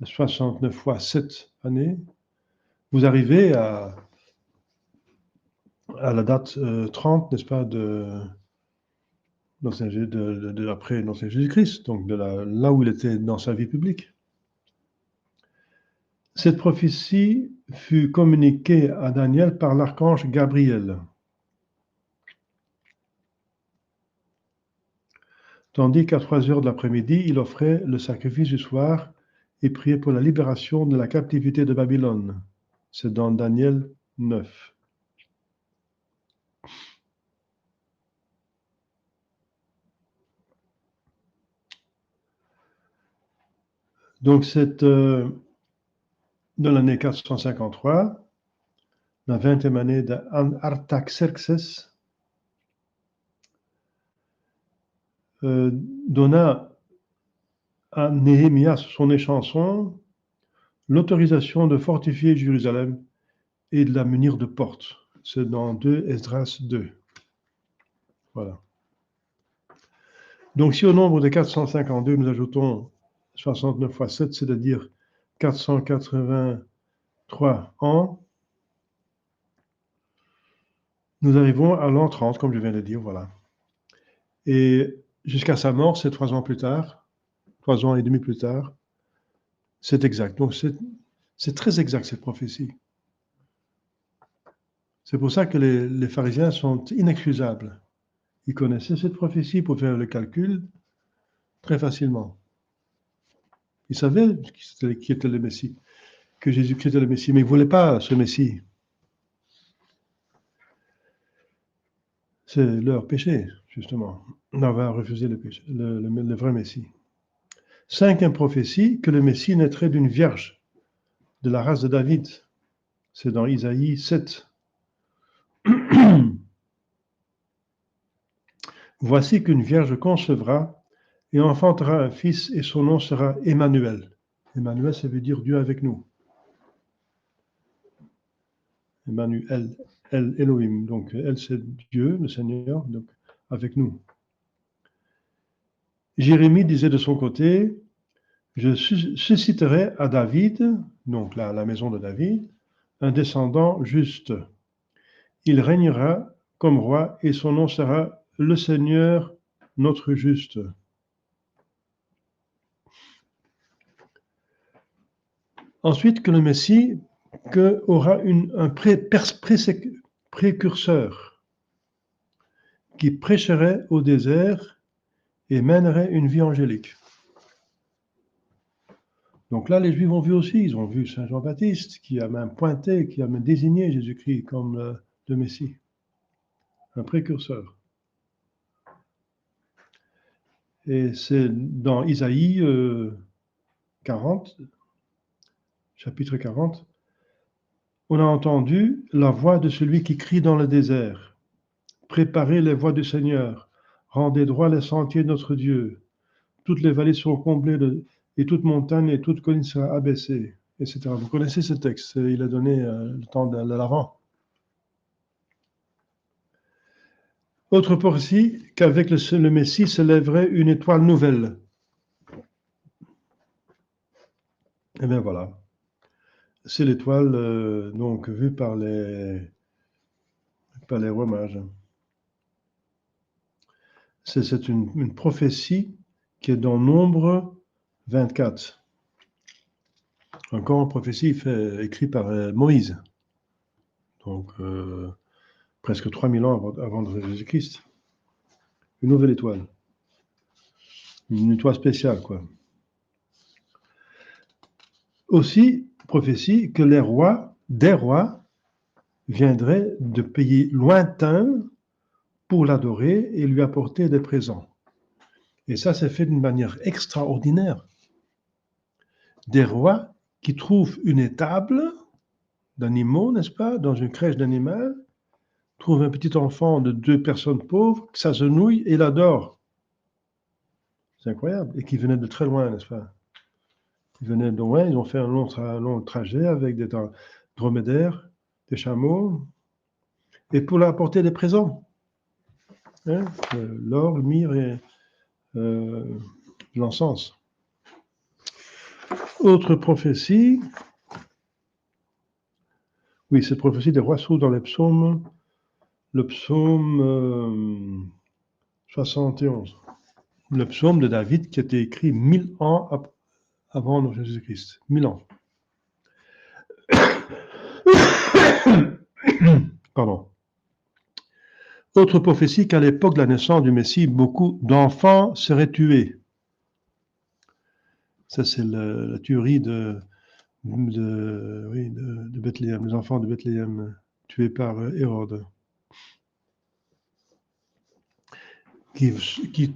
69 fois 7 années, vous arrivez à la date 30, n'est-ce pas, après l'ancien Jésus-Christ, donc là où il était dans sa vie publique. Cette prophétie fut communiquée à Daniel par l'archange Gabriel. Tandis qu'à 3 heures de l'après-midi, il offrait le sacrifice du soir et priait pour la libération de la captivité de Babylone. C'est dans Daniel 9. Donc, c'est de l'année 453, la 20e année d'Artaxerxès, donna à Néhémias, son échanson, l'autorisation de fortifier Jérusalem et de la munir de portes. C'est dans 2 Esdras 2. Voilà. Donc, si au nombre de 452, nous ajoutons 69 fois 7, c'est-à-dire 483 ans, nous arrivons à l'an 30, comme je viens de dire, voilà. Et jusqu'à sa mort, c'est 3 ans plus tard, 3 ans et demi plus tard, c'est exact. Donc, c'est très exact, cette prophétie. C'est pour ça que les pharisiens sont inexcusables. Ils connaissaient cette prophétie pour faire le calcul très facilement. Ils savaient qui était le Messie, que Jésus-Christ était le Messie, mais ils ne voulaient pas ce Messie. C'est leur péché, justement, d'avoir refusé le, péché, le vrai Messie. Cinquième prophétie, que le Messie naîtrait d'une vierge, de la race de David. C'est dans Isaïe 7. Voici qu'une vierge concevra et enfantera un fils, et son nom sera Emmanuel. Emmanuel, ça veut dire Dieu avec nous. Emmanuel, El Elohim. Donc, elle, c'est Dieu, le Seigneur, donc avec nous. Jérémie disait de son côté, je susciterai à David, donc la maison de David, un descendant juste. Il régnera comme roi et son nom sera le Seigneur notre juste. Ensuite, que le Messie aura un précurseur qui prêcherait au désert et mènerait une vie angélique. Donc là, les Juifs ont vu aussi, ils ont vu Saint Jean-Baptiste qui a même pointé, qui a même désigné Jésus-Christ comme le Messie, un précurseur. Et c'est dans Isaïe 40, chapitre 40, on a entendu la voix de celui qui crie dans le désert. Préparez les voies du Seigneur, rendez droit les sentiers de notre Dieu. Toutes les vallées seront comblées et toute montagne et toute colline sera abaissée, etc. Vous connaissez ce texte, il a donné le temps de l'Avent. Autre prophétie, qu'avec le Messie se lèverait une étoile nouvelle. Et bien voilà. C'est l'étoile donc vue par les rois mages. C'est une prophétie qui est dans Nombre 24. Encore une prophétie écrite par Moïse. Donc presque 3000 ans avant de Jésus-Christ. Une nouvelle étoile. Une étoile spéciale, quoi. Aussi, prophétie que des rois, viendraient de pays lointains pour l'adorer et lui apporter des présents. Et ça, c'est fait d'une manière extraordinaire. Des rois qui trouvent une étable d'animaux, n'est-ce pas, dans une crèche d'animal, trouvent un petit enfant de 2 personnes pauvres, qui s'agenouille et l'adore. C'est incroyable. Et qui venait de très loin, n'est-ce pas? Ils venaient de loin, ils ont fait un long trajet avec des dromadaires, des chameaux, et pour leur apporter des présents. Hein, l'or, le myrrhe et l'encens. Autre prophétie, oui, cette prophétie des rois se trouve dans le psaume 71. Le psaume de David qui a été écrit 1000 ans avant Jésus-Christ. 1000 ans. Pardon. Autre prophétie qu'à l'époque de la naissance du Messie, beaucoup d'enfants seraient tués. Ça, c'est la tuerie de Bethléem, les enfants de Bethléem tués par Hérode. Qui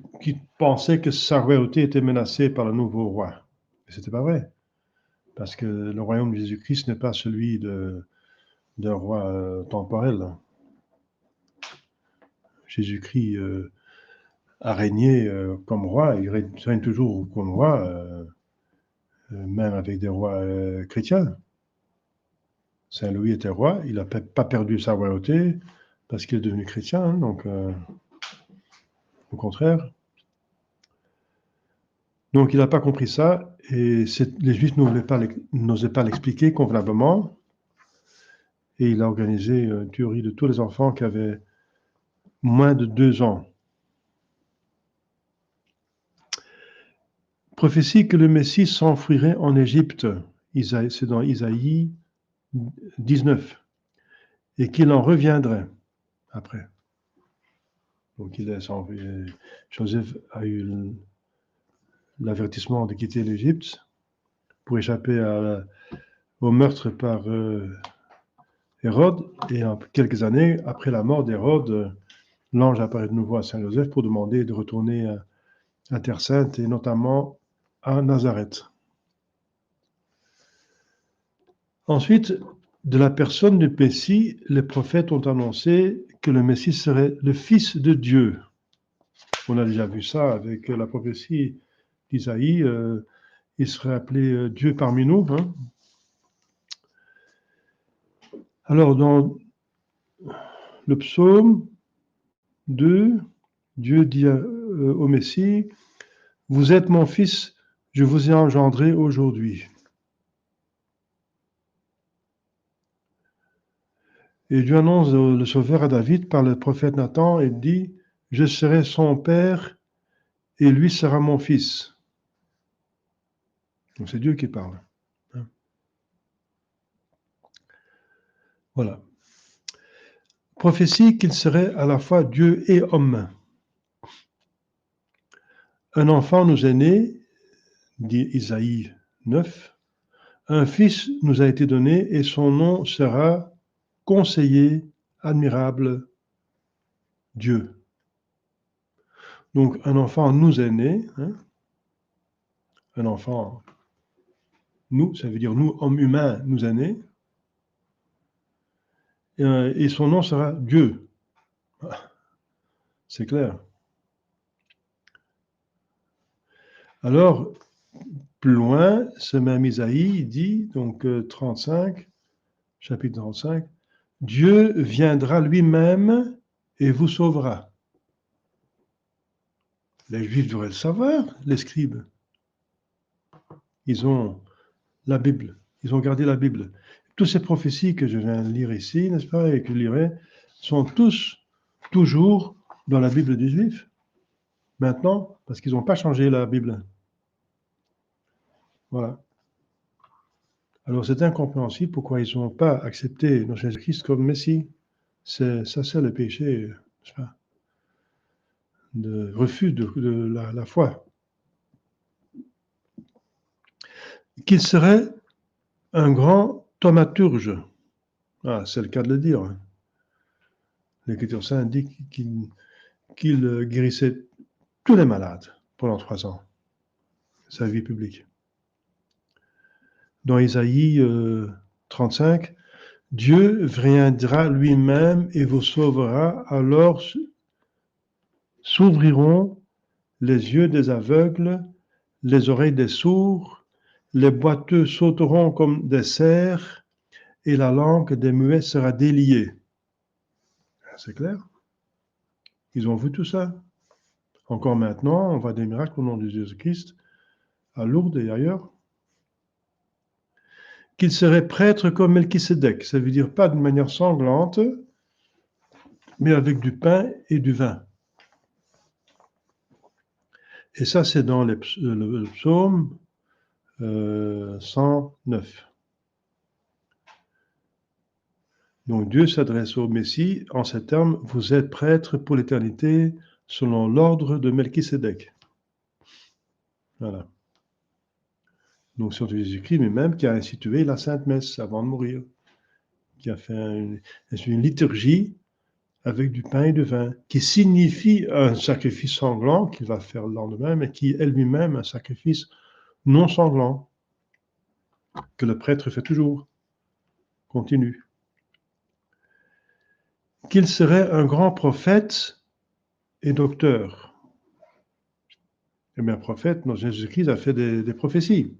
pensait que sa royauté était menacée par le nouveau roi. Mais ce n'était pas vrai. Parce que le royaume de Jésus-Christ n'est pas celui d'un roi temporel. Jésus-Christ a régné comme roi, il règne toujours comme roi, même avec des rois chrétiens. Saint Louis était roi, il n'a pas perdu sa royauté parce qu'il est devenu chrétien, donc au contraire. Donc il n'a pas compris ça, et les Juifs n'osaient pas l'expliquer convenablement, et il a organisé une tuerie de tous les enfants qui avaient moins de 2 ans. Prophétie que le Messie s'enfuirait en Égypte, c'est dans Isaïe 19, et qu'il en reviendrait après. Donc Joseph a eu l'avertissement de quitter l'Égypte pour échapper au meurtre par Hérode, et en quelques années après la mort d'Hérode, l'ange apparaît de nouveau à Saint Joseph pour demander de retourner à Terre Sainte et notamment à Nazareth. Ensuite, de la personne du Messie, les prophètes ont annoncé que le Messie serait le Fils de Dieu. On a déjà vu ça avec la prophétie d'Isaïe, il serait appelé Dieu parmi nous. Hein. Alors, dans le psaume 2, Dieu dit au Messie, « Vous êtes mon fils, je vous ai engendré aujourd'hui. » Et Dieu annonce le Sauveur à David par le prophète Nathan et dit, « Je serai son père et lui sera mon fils. » Donc c'est Dieu qui parle. Hein. Voilà. Prophétie qu'il serait à la fois Dieu et homme. Un enfant nous est né, dit Isaïe 9, un fils nous a été donné et son nom sera conseiller, admirable, Dieu. Donc un enfant nous est né, hein, un enfant, nous, ça veut dire nous, hommes humains, nous est né, et son nom sera Dieu. C'est clair. Alors, plus loin, ce même Isaïe dit, donc 35, chapitre 35, Dieu viendra lui-même et vous sauvera. Les Juifs devraient le savoir, les scribes. Ils ont la Bible, ils ont gardé la Bible. Toutes ces prophéties que je viens de lire ici, n'est-ce pas, et que je lirai, sont tous toujours dans la Bible des Juifs. Maintenant, parce qu'ils n'ont pas changé la Bible. Voilà. Alors c'est incompréhensible pourquoi ils n'ont pas accepté notre Jésus-Christ comme Messie. Ça, c'est le péché, n'est-ce pas, de refus de la foi. Qu'il serait un grand thaumaturge. Ah, c'est le cas de le dire. L'Écriture sainte dit qu'il guérissait tous les malades pendant 3 ans, sa vie publique. Dans Isaïe 35, Dieu viendra lui-même et vous sauvera, alors s'ouvriront les yeux des aveugles, les oreilles des sourds, les boiteux sauteront comme des cerfs, et la langue des muets sera déliée. C'est clair? Ils ont vu tout ça. Encore maintenant, on voit des miracles au nom de Jésus-Christ, à Lourdes et ailleurs. Qu'il serait prêtre comme Melchisédek, ça veut dire pas d'une manière sanglante, mais avec du pain et du vin. Et ça, c'est dans le psaume 109. Donc Dieu s'adresse au Messie en ces termes, vous êtes prêtre pour l'éternité selon l'ordre de Melchisédek. Voilà. Donc c'est Jésus-Christ lui-même qui a institué la Sainte Messe avant de mourir, qui a fait une liturgie avec du pain et du vin, qui signifie un sacrifice sanglant qu'il va faire le lendemain, mais qui est lui-même un sacrifice non sanglant, que le prêtre fait toujours, continue. Qu'il serait un grand prophète et docteur. Eh bien, prophète, Jésus-Christ a fait des prophéties.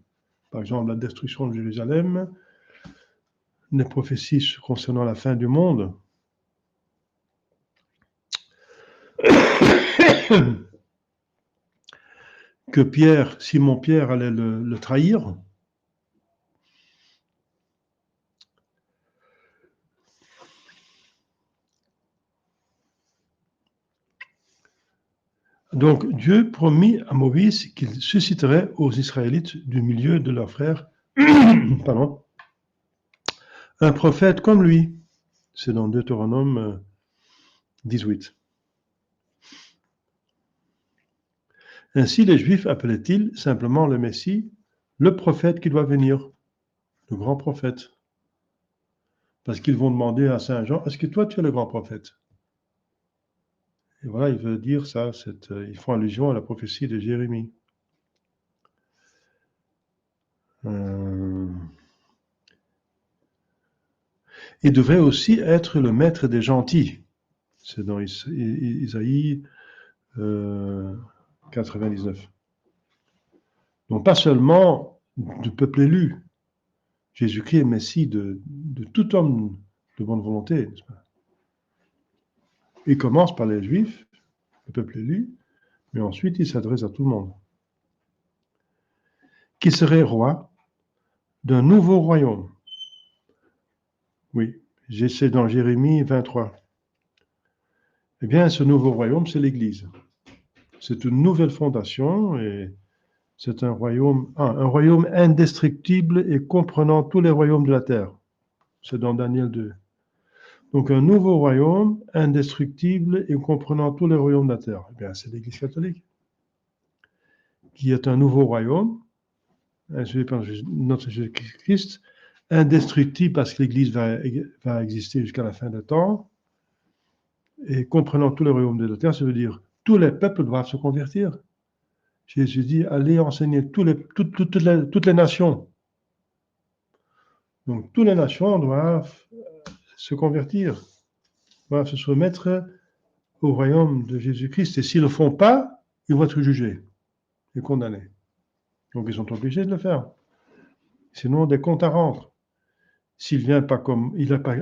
Par exemple, la destruction de Jérusalem, des prophéties concernant la fin du monde. que Simon Pierre allait le trahir. Donc Dieu promit à Moïse qu'il susciterait aux Israélites du milieu de leurs frères pardon, un prophète comme lui. C'est dans Deutéronome 18. Ainsi, les Juifs appelaient-ils simplement le Messie, le prophète qui doit venir, le grand prophète. Parce qu'ils vont demander à Saint Jean, est-ce que toi tu es le grand prophète? Et voilà, il veut dire ça, ils font allusion à la prophétie de Jérémie. Il devrait aussi être le maître des gentils. C'est dans Isaïe 99. Donc pas seulement du peuple élu. Jésus-Christ est Messie de tout homme de bonne volonté. N'est-ce pas? Il commence par les Juifs, le peuple élu, mais ensuite il s'adresse à tout le monde. Qui serait roi d'un nouveau royaume. Oui, c'est dans Jérémie 23. Eh bien, ce nouveau royaume, c'est l'Église. C'est une nouvelle fondation et c'est un royaume indestructible et comprenant tous les royaumes de la terre. C'est dans Daniel 2. Donc, un nouveau royaume indestructible et comprenant tous les royaumes de la terre. Eh bien, c'est l'Église catholique, qui est un nouveau royaume, institué par notre Jésus-Christ, indestructible parce que l'Église va exister jusqu'à la fin des temps, et comprenant tous les royaumes de la terre, ça veut dire tous les peuples doivent se convertir. Jésus dit, allez enseigner toutes les nations. Donc, toutes les nations doivent se convertir, doivent se soumettre au royaume de Jésus-Christ. Et s'ils ne le font pas, ils vont être jugés et condamnés. Donc, ils sont obligés de le faire. Sinon, des comptes à rendre. S'il n'est pas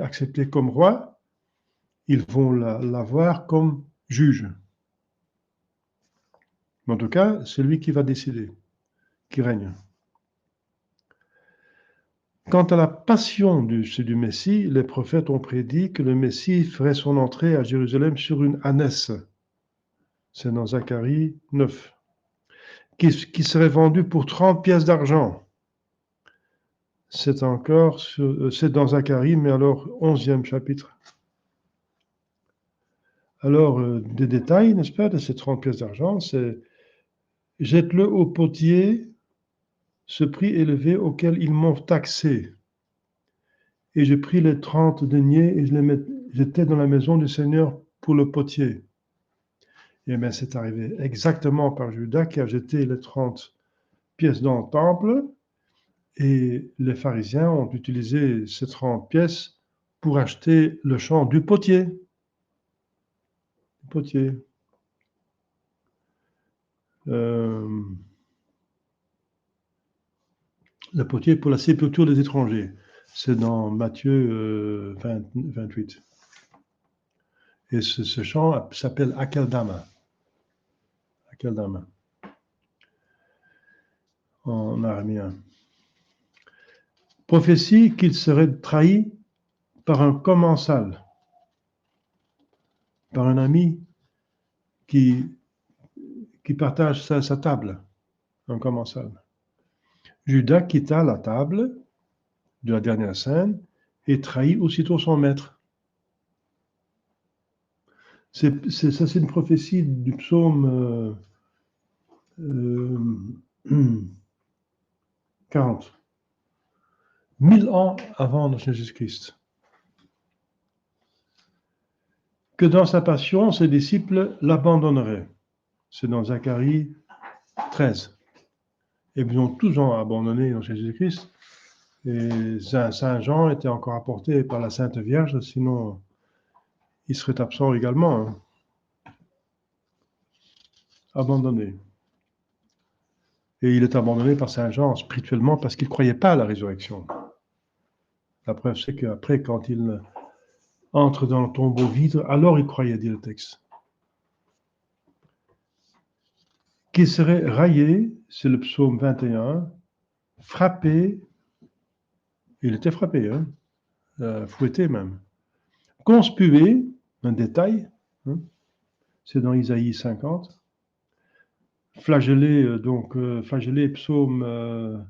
accepté comme roi, ils vont l'avoir comme juge. Mais en tout cas, c'est lui qui va décider, qui règne. Quant à la passion du Messie, les prophètes ont prédit que le Messie ferait son entrée à Jérusalem sur une ânesse. C'est dans Zacharie 9. Qui serait vendu pour 30 pièces d'argent. C'est dans Zacharie, mais alors 11e chapitre. Alors, des détails, n'est-ce pas, de ces 30 pièces d'argent, c'est « Jette-le au potier, ce prix élevé auquel ils m'ont taxé. Et je pris les 30 deniers et je les jetai dans la maison du Seigneur pour le potier. » Et bien, c'est arrivé exactement par Judas qui a jeté les 30 pièces dans le temple. Et les pharisiens ont utilisé ces 30 pièces pour acheter le champ du potier. Le potier pour la sépulture des étrangers. C'est dans Matthieu 28. Et ce champ s'appelle Akeldama. En araméen. Prophétie qu'il serait trahi par un commensal, par un ami qui partage sa table, un commensal. Judas quitta la table de la dernière scène et trahit aussitôt son maître. Ça, c'est une prophétie du psaume 40. 1000 ans avant notre Jésus-Christ. Que dans sa passion, ses disciples l'abandonneraient. C'est dans Zacharie 13. Et ils ont tous abandonné notre Jésus-Christ. Et Saint Jean était encore apporté par la Sainte Vierge, sinon il serait absent également. Hein. Abandonné. Et il est abandonné par Saint Jean spirituellement parce qu'il ne croyait pas à la résurrection. La preuve, c'est qu'après, quand il entre dans le tombeau vide, alors il croyait, dit le texte. qui serait raillé, c'est le psaume 21, frappé, il était frappé, hein, fouetté même, conspué, un détail, hein, c'est dans Isaïe 50, flagellé, flagellé, psaume,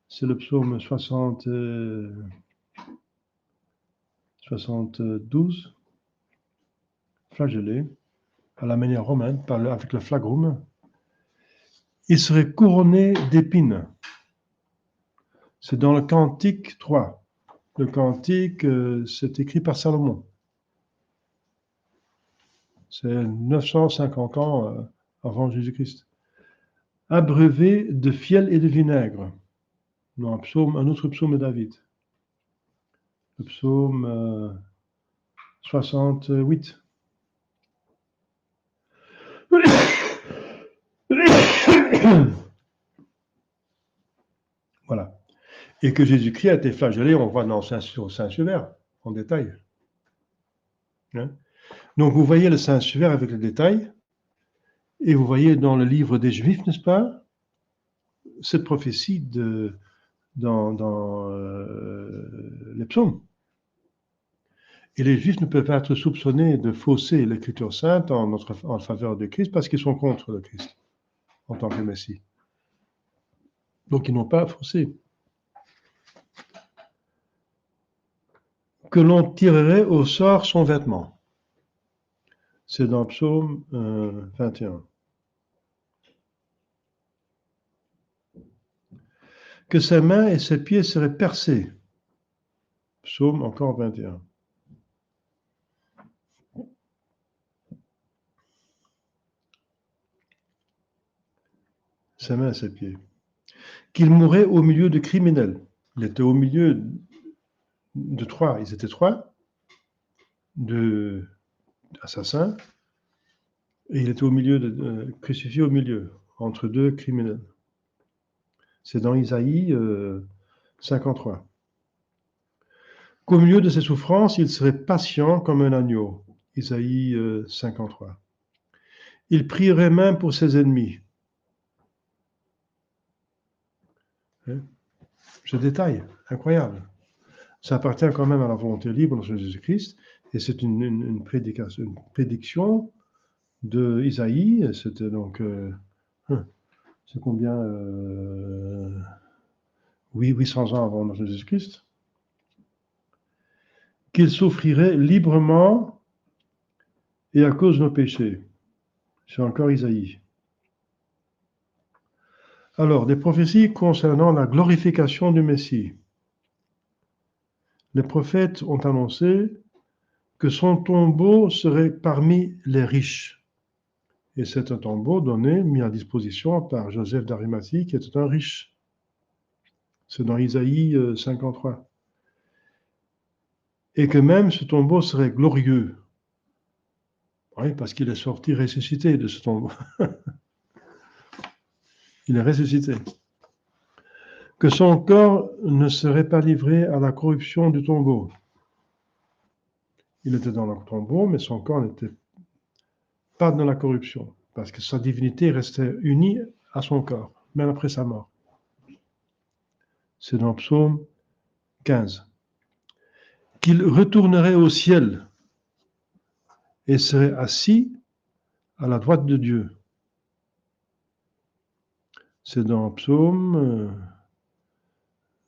c'est le psaume 72, flagellé, à la manière romaine, avec le flagrum. Il serait couronné d'épines. C'est dans le Cantique 3. Le Cantique, c'est écrit par Salomon. C'est 950 ans avant Jésus-Christ. Abreuvé de fiel et de vinaigre. Non, un autre psaume de David. Le psaume 68. Voilà. Et que Jésus-Christ a été flagellé, on voit dans Saint-Sever, en détail. Hein? Donc vous voyez le Saint-Sever avec le détail, et vous voyez dans le livre des Juifs, n'est-ce pas, cette prophétie dans les psaumes. Et les Juifs ne peuvent pas être soupçonnés de fausser l'Écriture sainte en faveur de Christ parce qu'ils sont contre le Christ en tant que Messie. Donc ils n'ont pas faussé. Que l'on tirerait au sort son vêtement. C'est dans Psaume 21. Que ses mains et ses pieds seraient percés. Psaume encore 21. Ses mains et ses pieds. Qu'il mourrait au milieu de criminels. Il était au milieu de trois. Ils étaient trois d'assassins. Et il était au milieu, crucifié au milieu, entre deux criminels. C'est dans Isaïe 53. Qu'au milieu de ses souffrances, il serait patient comme un agneau. Isaïe 53. Il prierait même pour ses ennemis. Hein? Ce détail, incroyable. Ça appartient quand même à la volonté libre de Jésus-Christ, et c'est une prédiction de Isaïe. C'était donc, c'est combien 800 ans avant Jésus-Christ. Qu'il souffrirait librement et à cause de nos péchés. C'est encore Isaïe. Alors, des prophéties concernant la glorification du Messie. Les prophètes ont annoncé que son tombeau serait parmi les riches. Et c'est un tombeau donné, mis à disposition par Joseph d'Arimathie, qui était un riche. C'est dans Isaïe 53. Et que même ce tombeau serait glorieux. Oui, parce qu'il est sorti ressuscité de ce tombeau. Il est ressuscité. Que son corps ne serait pas livré à la corruption du tombeau. Il était dans le tombeau, mais son corps n'était pas dans la corruption, parce que sa divinité restait unie à son corps, même après sa mort. C'est dans Psaume 15. Qu'il retournerait au ciel et serait assis à la droite de Dieu. C'est dans Psaume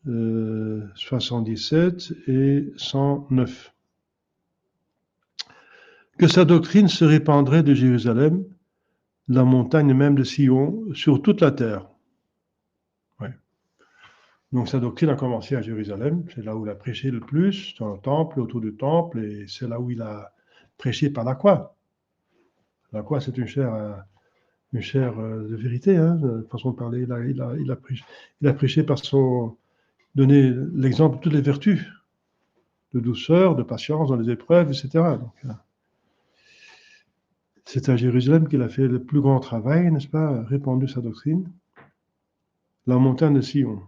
77 et 109. Que sa doctrine se répandrait de Jérusalem, la montagne même de Sion, sur toute la terre. Ouais. Donc sa doctrine a commencé à Jérusalem, c'est là où il a prêché le plus, dans le temple, autour du temple, et c'est là où il a prêché par la croix. La croix, c'est une chair de vérité, hein, de façon de parler. Il a prêché par donner l'exemple de toutes les vertus, de douceur, de patience dans les épreuves, etc. Donc, c'est à Jérusalem qu'il a fait le plus grand travail, n'est-ce pas, répandu sa doctrine. La montagne de Sion.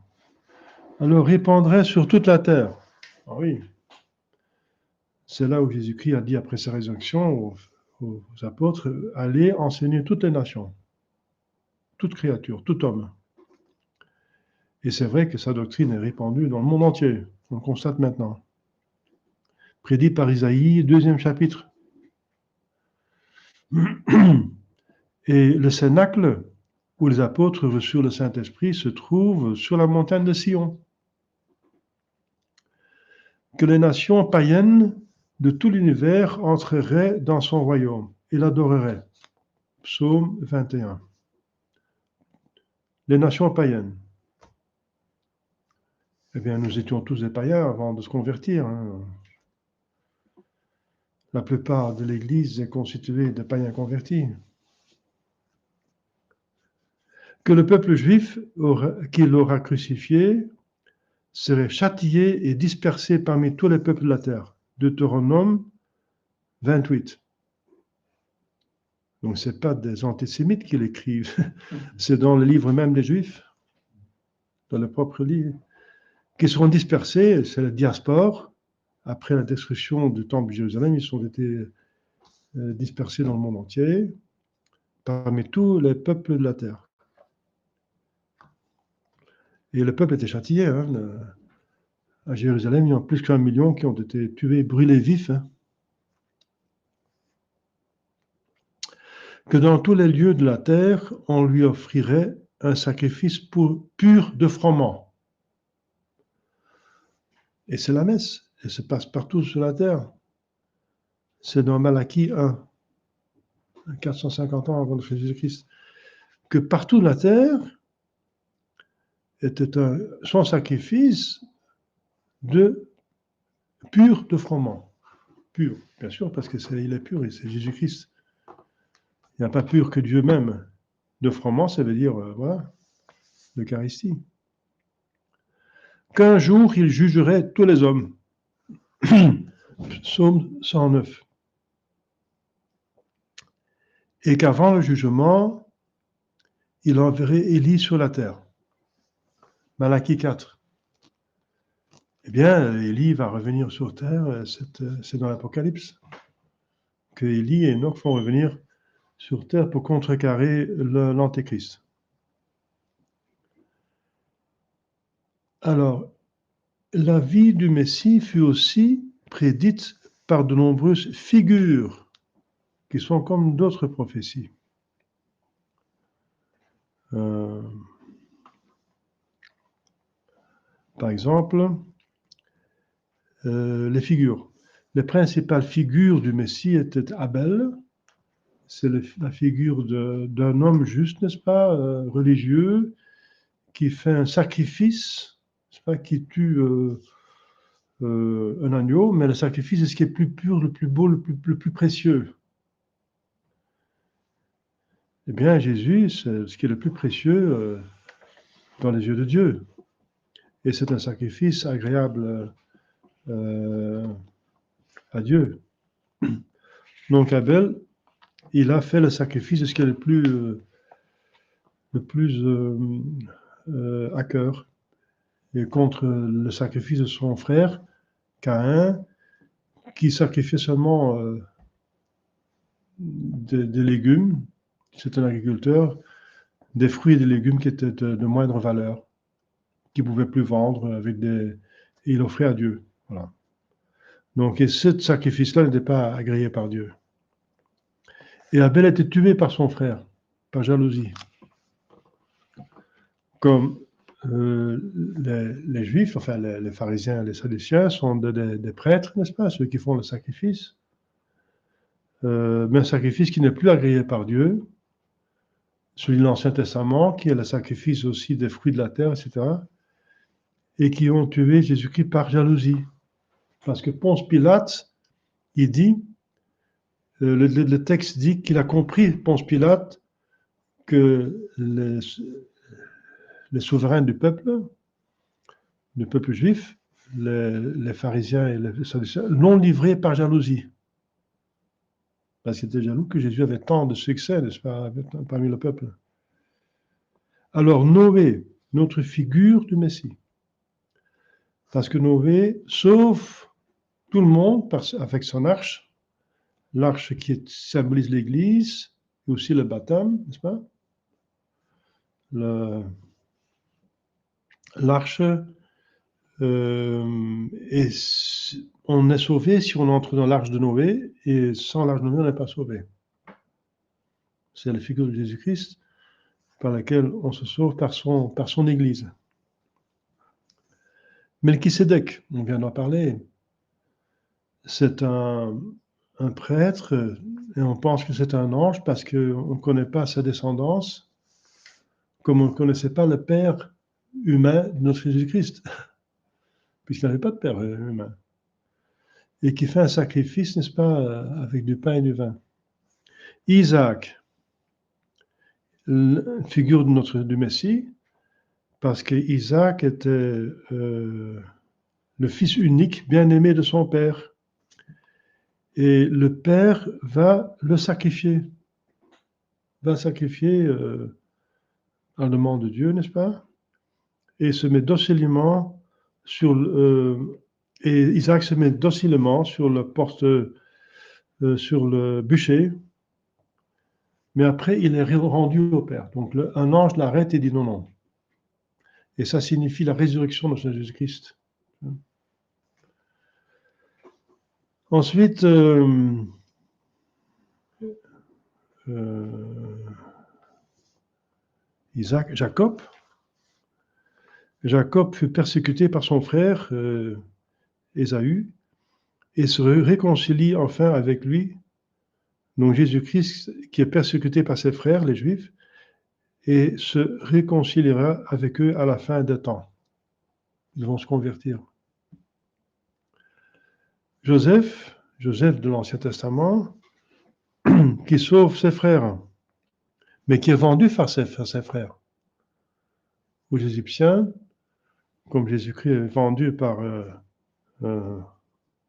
Alors, répandrait sur toute la terre. Ah oui. C'est là où Jésus-Christ a dit après sa résurrection aux apôtres, allez enseigner toutes les nations. toute créature, tout homme. Et c'est vrai que sa doctrine est répandue dans le monde entier, on le constate maintenant. Prédit par Isaïe, 2e chapitre. Et le cénacle où les apôtres reçurent le Saint-Esprit se trouve sur la montagne de Sion. Que les nations païennes de tout l'univers entreraient dans son royaume et l'adoreraient. Psaume 21. Les nations païennes. Eh bien, nous étions tous des païens avant de se convertir. Hein. La plupart de l'Église est constituée de païens convertis. Que le peuple juif qu'il aura crucifié serait châtié et dispersé parmi tous les peuples de la terre. Deutéronome 28. Donc, ce n'est pas des antisémites qui l'écrivent, c'est dans le livre même des Juifs, dans le propre livre, qui seront dispersés, c'est la diaspora. Après la destruction du temple de Jérusalem, ils ont été dispersés dans le monde entier, parmi tous les peuples de la terre. Et le peuple était châtié. Hein, à Jérusalem, il y a plus qu'1 million qui ont été tués, brûlés vifs. Hein. Que dans tous les lieux de la terre, on lui offrirait un sacrifice pur de froment. Et c'est la messe. Elle se passe partout sur la terre. C'est dans Malachie 1, 450 ans avant Jésus-Christ, que partout la terre était son sacrifice pur de froment. Pur, bien sûr, parce qu'il est pur et c'est Jésus-Christ. Il n'y a pas pur que Dieu même. De froment, ça veut dire, voilà, l'Eucharistie. Qu'un jour, il jugerait tous les hommes. Psaume 109. Et qu'avant le jugement, il enverrait Élie sur la terre. Malachie 4. Eh bien, Élie va revenir sur terre, c'est dans l'Apocalypse, que Élie et Enoch vont revenir sur terre pour contrecarrer l'Antéchrist. Alors, la vie du Messie fut aussi prédite par de nombreuses figures qui sont comme d'autres prophéties. Par exemple, les figures. Les principales figures du Messie étaient Abel, c'est la figure d'un homme juste, n'est-ce pas, religieux, qui fait un sacrifice, n'est-ce pas, qui tue un agneau, mais le sacrifice est ce qui est plus pur, le plus beau, le plus précieux. Eh bien, Jésus, c'est ce qui est le plus précieux dans les yeux de Dieu. Et c'est un sacrifice agréable à Dieu. Donc Abel, il a fait le sacrifice de ce qui est le plus à cœur. Et contre le sacrifice de son frère, Caïn, qui sacrifiait seulement des légumes, c'est un agriculteur, des fruits et des légumes qui étaient de moindre valeur, qu'il ne pouvait plus vendre et il offrait à Dieu. Voilà. Donc, et ce sacrifice-là n'était pas agréé par Dieu. Et Abel a été tué par son frère, par jalousie. Comme les Juifs, enfin les pharisiens et les sadduciens sont des prêtres, n'est-ce pas, ceux qui font le sacrifice, mais un sacrifice qui n'est plus agréé par Dieu, celui de l'Ancien Testament, qui est le sacrifice aussi des fruits de la terre, etc., et qui ont tué Jésus-Christ par jalousie. Parce que Ponce Pilate, il dit, le texte dit qu'il a compris, Ponce Pilate, que les souverains du peuple juif, les pharisiens et les sadducéens, l'ont livré par jalousie. Parce qu'ils étaient jaloux que Jésus avait tant de succès, n'est-ce pas, parmi le peuple. Alors Noé, notre figure du Messie. Parce que Noé sauve tout le monde avec son arche, l'arche qui symbolise l'Église, et aussi le baptême, n'est-ce pas? l'arche, on est sauvé si on entre dans l'arche de Noé, et sans l'arche de Noé, on n'est pas sauvé. C'est la figure de Jésus-Christ par laquelle on se sauve par son Église. Melchisédek, on vient d'en parler, c'est un prêtre, et on pense que c'est un ange parce qu'on ne connaît pas sa descendance, comme on ne connaissait pas le père humain de notre Jésus-Christ, puisqu'il n'avait pas de père humain, et qui fait un sacrifice, n'est-ce pas, avec du pain et du vin. Isaac, figure du Messie, parce qu'Isaac était le fils unique, bien-aimé de son père. Et le père va le sacrifier. À la demande de Dieu, n'est-ce pas? Et se met docilement et Isaac se met docilement sur le bûcher. Mais après, il est rendu au Père. Donc, un ange l'arrête et dit non, non. Et ça signifie la résurrection de Jésus-Christ. Ensuite, Jacob. Jacob fut persécuté par son frère Ésaü et se réconcilie enfin avec lui. Donc Jésus-Christ, qui est persécuté par ses frères, les Juifs, et se réconciliera avec eux à la fin des temps. Ils vont se convertir. Joseph de l'Ancien Testament, qui sauve ses frères, mais qui est vendu par ses frères. Aux Égyptiens, comme Jésus-Christ est vendu par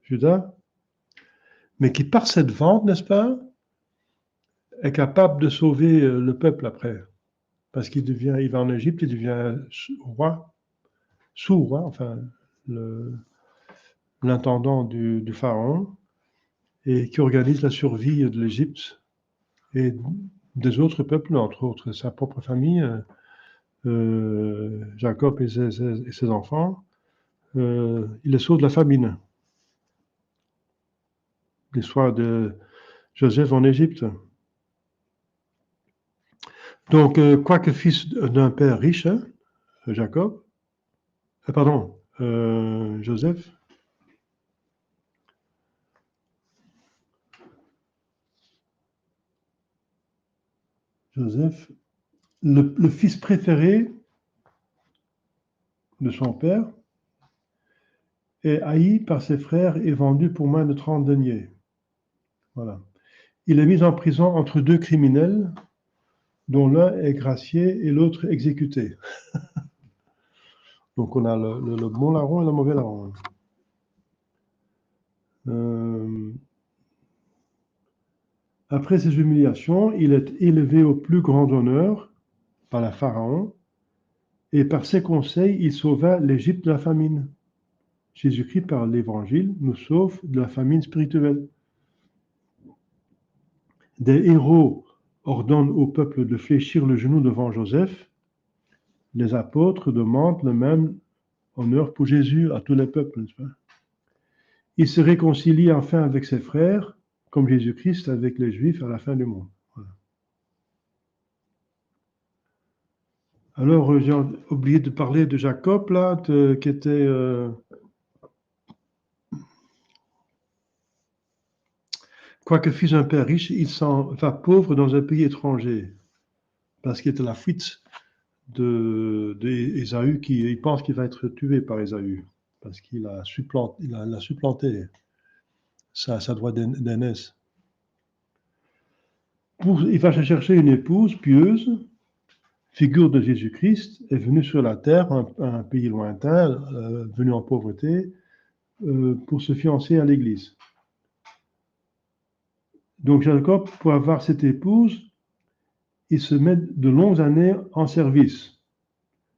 Judas, mais qui par cette vente, n'est-ce pas, est capable de sauver le peuple après. Parce il va en Égypte, il devient roi, sous-roi, enfin, l'intendant du pharaon, et qui organise la survie de l'Égypte et des autres peuples, entre autres sa propre famille, Jacob et ses enfants. Il les sauve de la famine. L'histoire de Joseph en Égypte. Donc, quoique fils d'un père riche, hein, Joseph, le fils préféré de son père, est haï par ses frères et vendu pour moins de 30 deniers. Voilà. Il est mis en prison entre deux criminels, dont l'un est gracié et l'autre exécuté. Donc on a le bon larron et le mauvais larron. Après ces humiliations, il est élevé au plus grand honneur par la Pharaon, et par ses conseils, il sauva l'Égypte de la famine. Jésus-Christ, par l'Évangile, nous sauve de la famine spirituelle. Des héros ordonnent au peuple de fléchir le genou devant Joseph. Les apôtres demandent le même honneur pour Jésus à tous les peuples, n'est-ce pas? Il se réconcilie enfin avec ses frères, comme Jésus-Christ avec les Juifs à la fin du monde. Voilà. Alors, j'ai oublié de parler de Jacob, là, qui était... Quoique fils d'un père riche, il s'en va pauvre dans un pays étranger, parce qu'il était la fuite d'Ésaü, il pense qu'il va être tué par Ésaü, parce qu'il l'a supplanté, sa droite d'aînesse. Il va chercher une épouse pieuse, figure de Jésus-Christ, est venu sur la terre, un pays lointain, venu en pauvreté, pour se fiancer à l'Église. Donc Jacob, pour avoir cette épouse, il se met de longues années en service.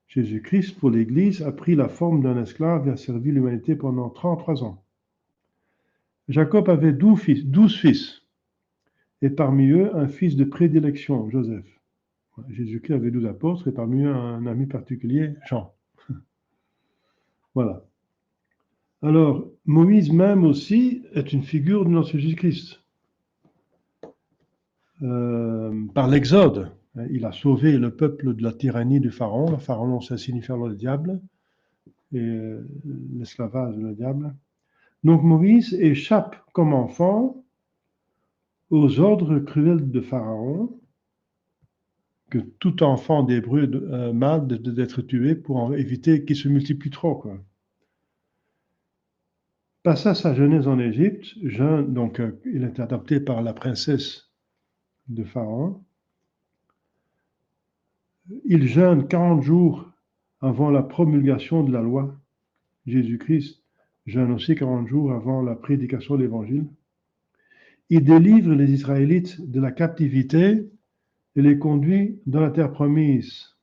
Jésus-Christ, pour l'Église, a pris la forme d'un esclave et a servi l'humanité pendant 33 ans. Jacob avait 12 fils, et parmi eux, un fils de prédilection, Joseph. Jésus-Christ avait 12 apôtres et parmi eux un ami particulier, Jean. Voilà. Alors, Moïse même aussi est une figure de notre Jésus-Christ. Par l'Exode, il a sauvé le peuple de la tyrannie du Pharaon. Le Pharaon, ça signifie le diable, et l'esclavage, le diable. Donc Moïse échappe comme enfant aux ordres cruels de Pharaon, que tout enfant d'Hébreu mâle d'être tué pour éviter qu'il se multiplie trop, quoi. Passa sa jeunesse en Égypte, jeune, donc il est adopté par la princesse de Pharaon. Il jeûne 40 jours avant la promulgation de la loi. Jésus-Christ jeûne aussi 40 jours avant la prédication de l'Évangile. Il délivre les Israélites de la captivité et les conduit dans la terre promise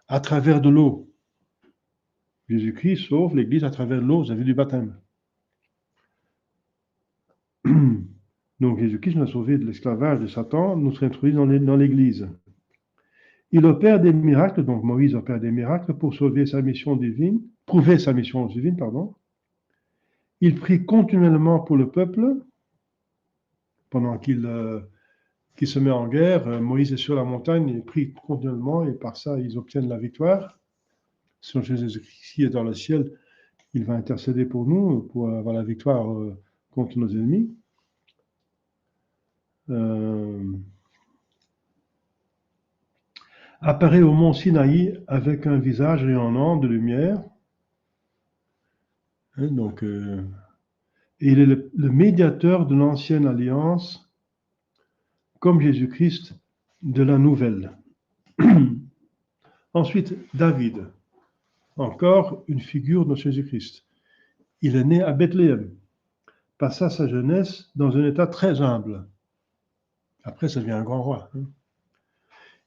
à travers de l'eau. Jésus-Christ sauve l'Église à travers l'eau, vous avez du baptême. Donc Jésus-Christ nous a sauvés de l'esclavage de Satan, nous introduit dans l'Église. Il opère des miracles, donc Moïse opère des miracles pour sauver sa mission divine, prouver sa mission divine, pardon. Il prie continuellement pour le peuple pendant qu'il se met en guerre. Moïse est sur la montagne, il prie continuellement et par ça ils obtiennent la victoire. Si Jésus-Christ est dans le ciel, il va intercéder pour nous, pour avoir la victoire contre nos ennemis. Apparaît au mont Sinaï avec un visage rayonnant de lumière. Donc, il est le médiateur de l'ancienne alliance, comme Jésus-Christ de la nouvelle. Ensuite, David, encore une figure de Jésus-Christ. Il est né à Bethléem, passa sa jeunesse dans un état très humble. Après, ça devient un grand roi.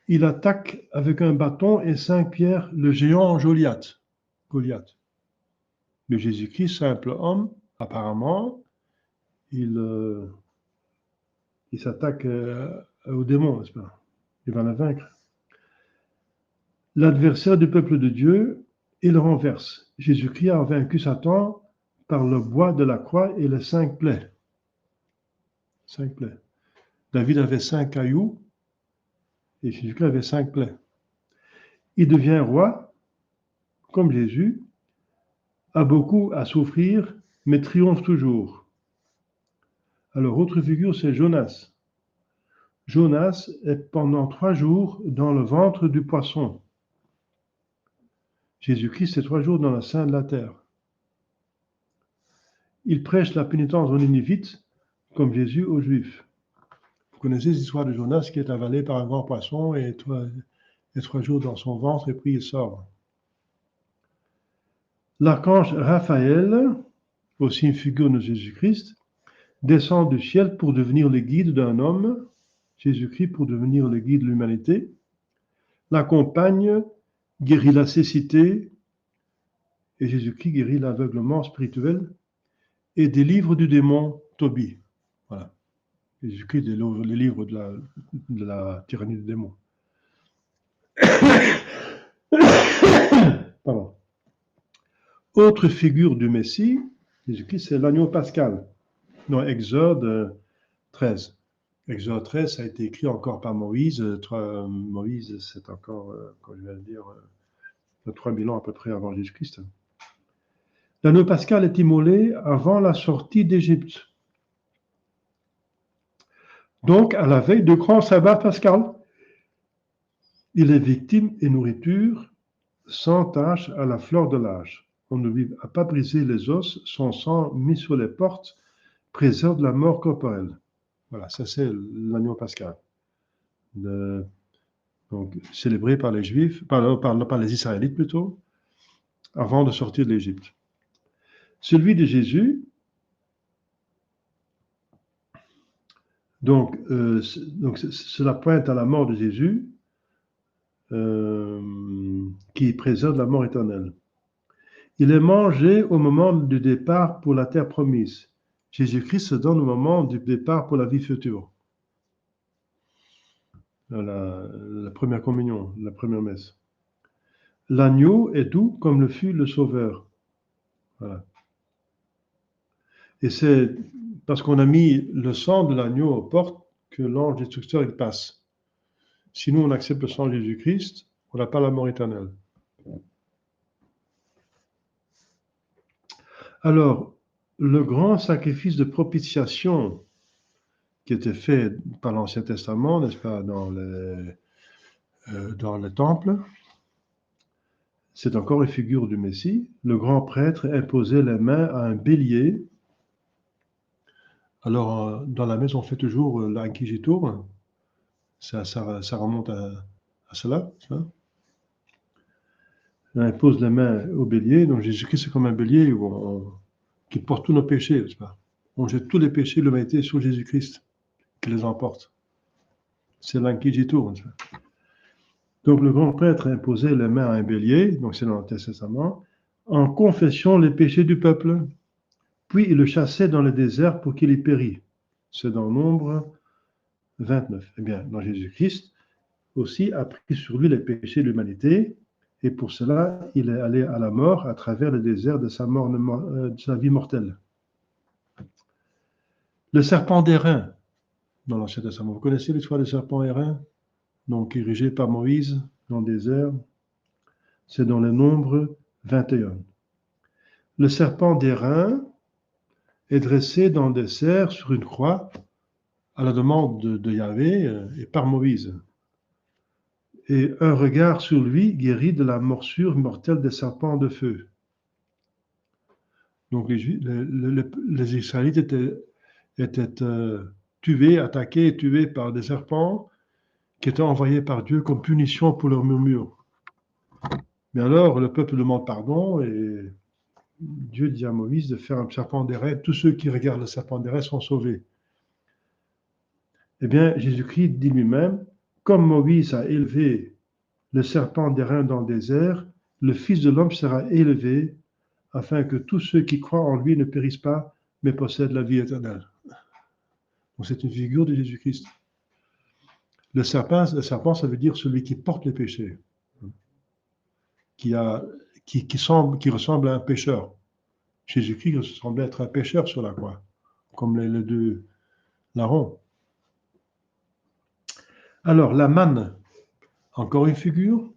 Il attaque avec un bâton et 5 pierres le géant Goliath. Mais Jésus-Christ, simple homme, apparemment, il s'attaque au démon, n'est-ce pas? Il va la vaincre. L'adversaire du peuple de Dieu, il le renverse. Jésus-Christ a vaincu Satan par le bois de la croix et les 5 plaies. 5 plaies. David avait 5 cailloux et Jésus-Christ avait 5 plaies. Il devient roi, comme Jésus, a beaucoup à souffrir, mais triomphe toujours. Alors, autre figure, c'est Jonas. Jonas est pendant 3 jours dans le ventre du poisson. Jésus-Christ est 3 jours dans le sein de la terre. Il prêche la pénitence aux Ninivites, comme Jésus aux Juifs. Vous connaissez l'histoire de Jonas qui est avalé par un grand poisson et 3 jours dans son ventre et puis il sort. L'archange Raphaël, aussi une figure de Jésus-Christ, descend du ciel pour devenir le guide d'un homme, Jésus-Christ pour devenir le guide de l'humanité, l'accompagne, guérit la cécité, et Jésus-Christ guérit l'aveuglement spirituel et délivre du démon Tobie. Voilà. Jésus-Christ délivre de la tyrannie du démon. Pardon. Autre figure du Messie, Jésus-Christ, c'est l'agneau pascal. Non, Exode 13. Exode 13, ça a été écrit encore par Moïse. Moïse, c'est encore, comme je viens de dire, 3000 ans à peu près avant Jésus-Christ. L'agneau pascal est immolé avant la sortie d'Égypte. Donc, à la veille du grand sabbat pascal, il est victime et nourriture sans tache à la fleur de l'âge. On ne lui a pas brisé les os, son sang mis sur les portes préserve la mort corporelle. Voilà, ça c'est l'agneau pascal. Donc, célébré par les Juifs, par les Israélites plutôt, avant de sortir de l'Égypte. Celui de Jésus, donc cela pointe à la mort de Jésus, qui préserve la mort éternelle. Il est mangé au moment du départ pour la terre promise. Jésus-Christ se donne au moment du départ pour la vie future. la première communion, la première messe. L'agneau est doux comme le fut le Sauveur. Voilà. Et c'est parce qu'on a mis le sang de l'agneau aux portes que l'ange destructeur il passe. Si nous on accepte le sang de Jésus-Christ, on n'a pas la mort éternelle. Alors, le grand sacrifice de propitiation qui était fait par l'Ancien Testament, n'est-ce pas, dans le temple, c'est encore une figure du Messie. Le grand prêtre imposait les mains à un bélier. Alors, dans la messe, on fait toujours l'inquisitur. Ça remonte à cela. Ça. On impose les mains au bélier. Donc, Jésus-Christ, c'est comme un bélier qui porte tous nos péchés, n'est-ce pas? On jette tous les péchés de l'humanité sur Jésus-Christ, qui les emporte. C'est l'inquisitur. Donc, le grand prêtre imposait les mains à un bélier, donc c'est dans l'Ancien Testament, en confessant les péchés du peuple. Puis il le chassait dans le désert pour qu'il y pérît. C'est dans Nombre 29. Eh bien, dans Jésus-Christ aussi a pris sur lui les péchés de l'humanité, et pour cela, il est allé à la mort à travers le désert de sa vie mortelle. Le serpent d'airain, dans l'Ancien Testament. Vous connaissez l'histoire du serpent d'airain, donc érigé par Moïse dans le désert. C'est dans le Nombre 21. Le serpent d'airain est dressé dans le désert sur une croix à la demande de Yahvé et par Moïse. Et un regard sur lui guérit de la morsure mortelle des serpents de feu. Donc les Israélites étaient attaqués et tués par des serpents qui étaient envoyés par Dieu comme punition pour leur murmure. Mais alors le peuple demande pardon et Dieu dit à Moïse de faire un serpent d'airain. Tous ceux qui regardent le serpent d'airain sont sauvés. Eh bien, Jésus-Christ dit lui-même, comme Moïse a élevé le serpent d'airain dans le désert, le Fils de l'homme sera élevé afin que tous ceux qui croient en lui ne périssent pas, mais possèdent la vie éternelle. Donc c'est une figure de Jésus-Christ. Le serpent, ça veut dire celui qui porte les péchés, qui ressemble à un pécheur. Jésus-Christ semblait être un pécheur sur la croix, comme les deux larrons. Alors, la manne, encore une figure.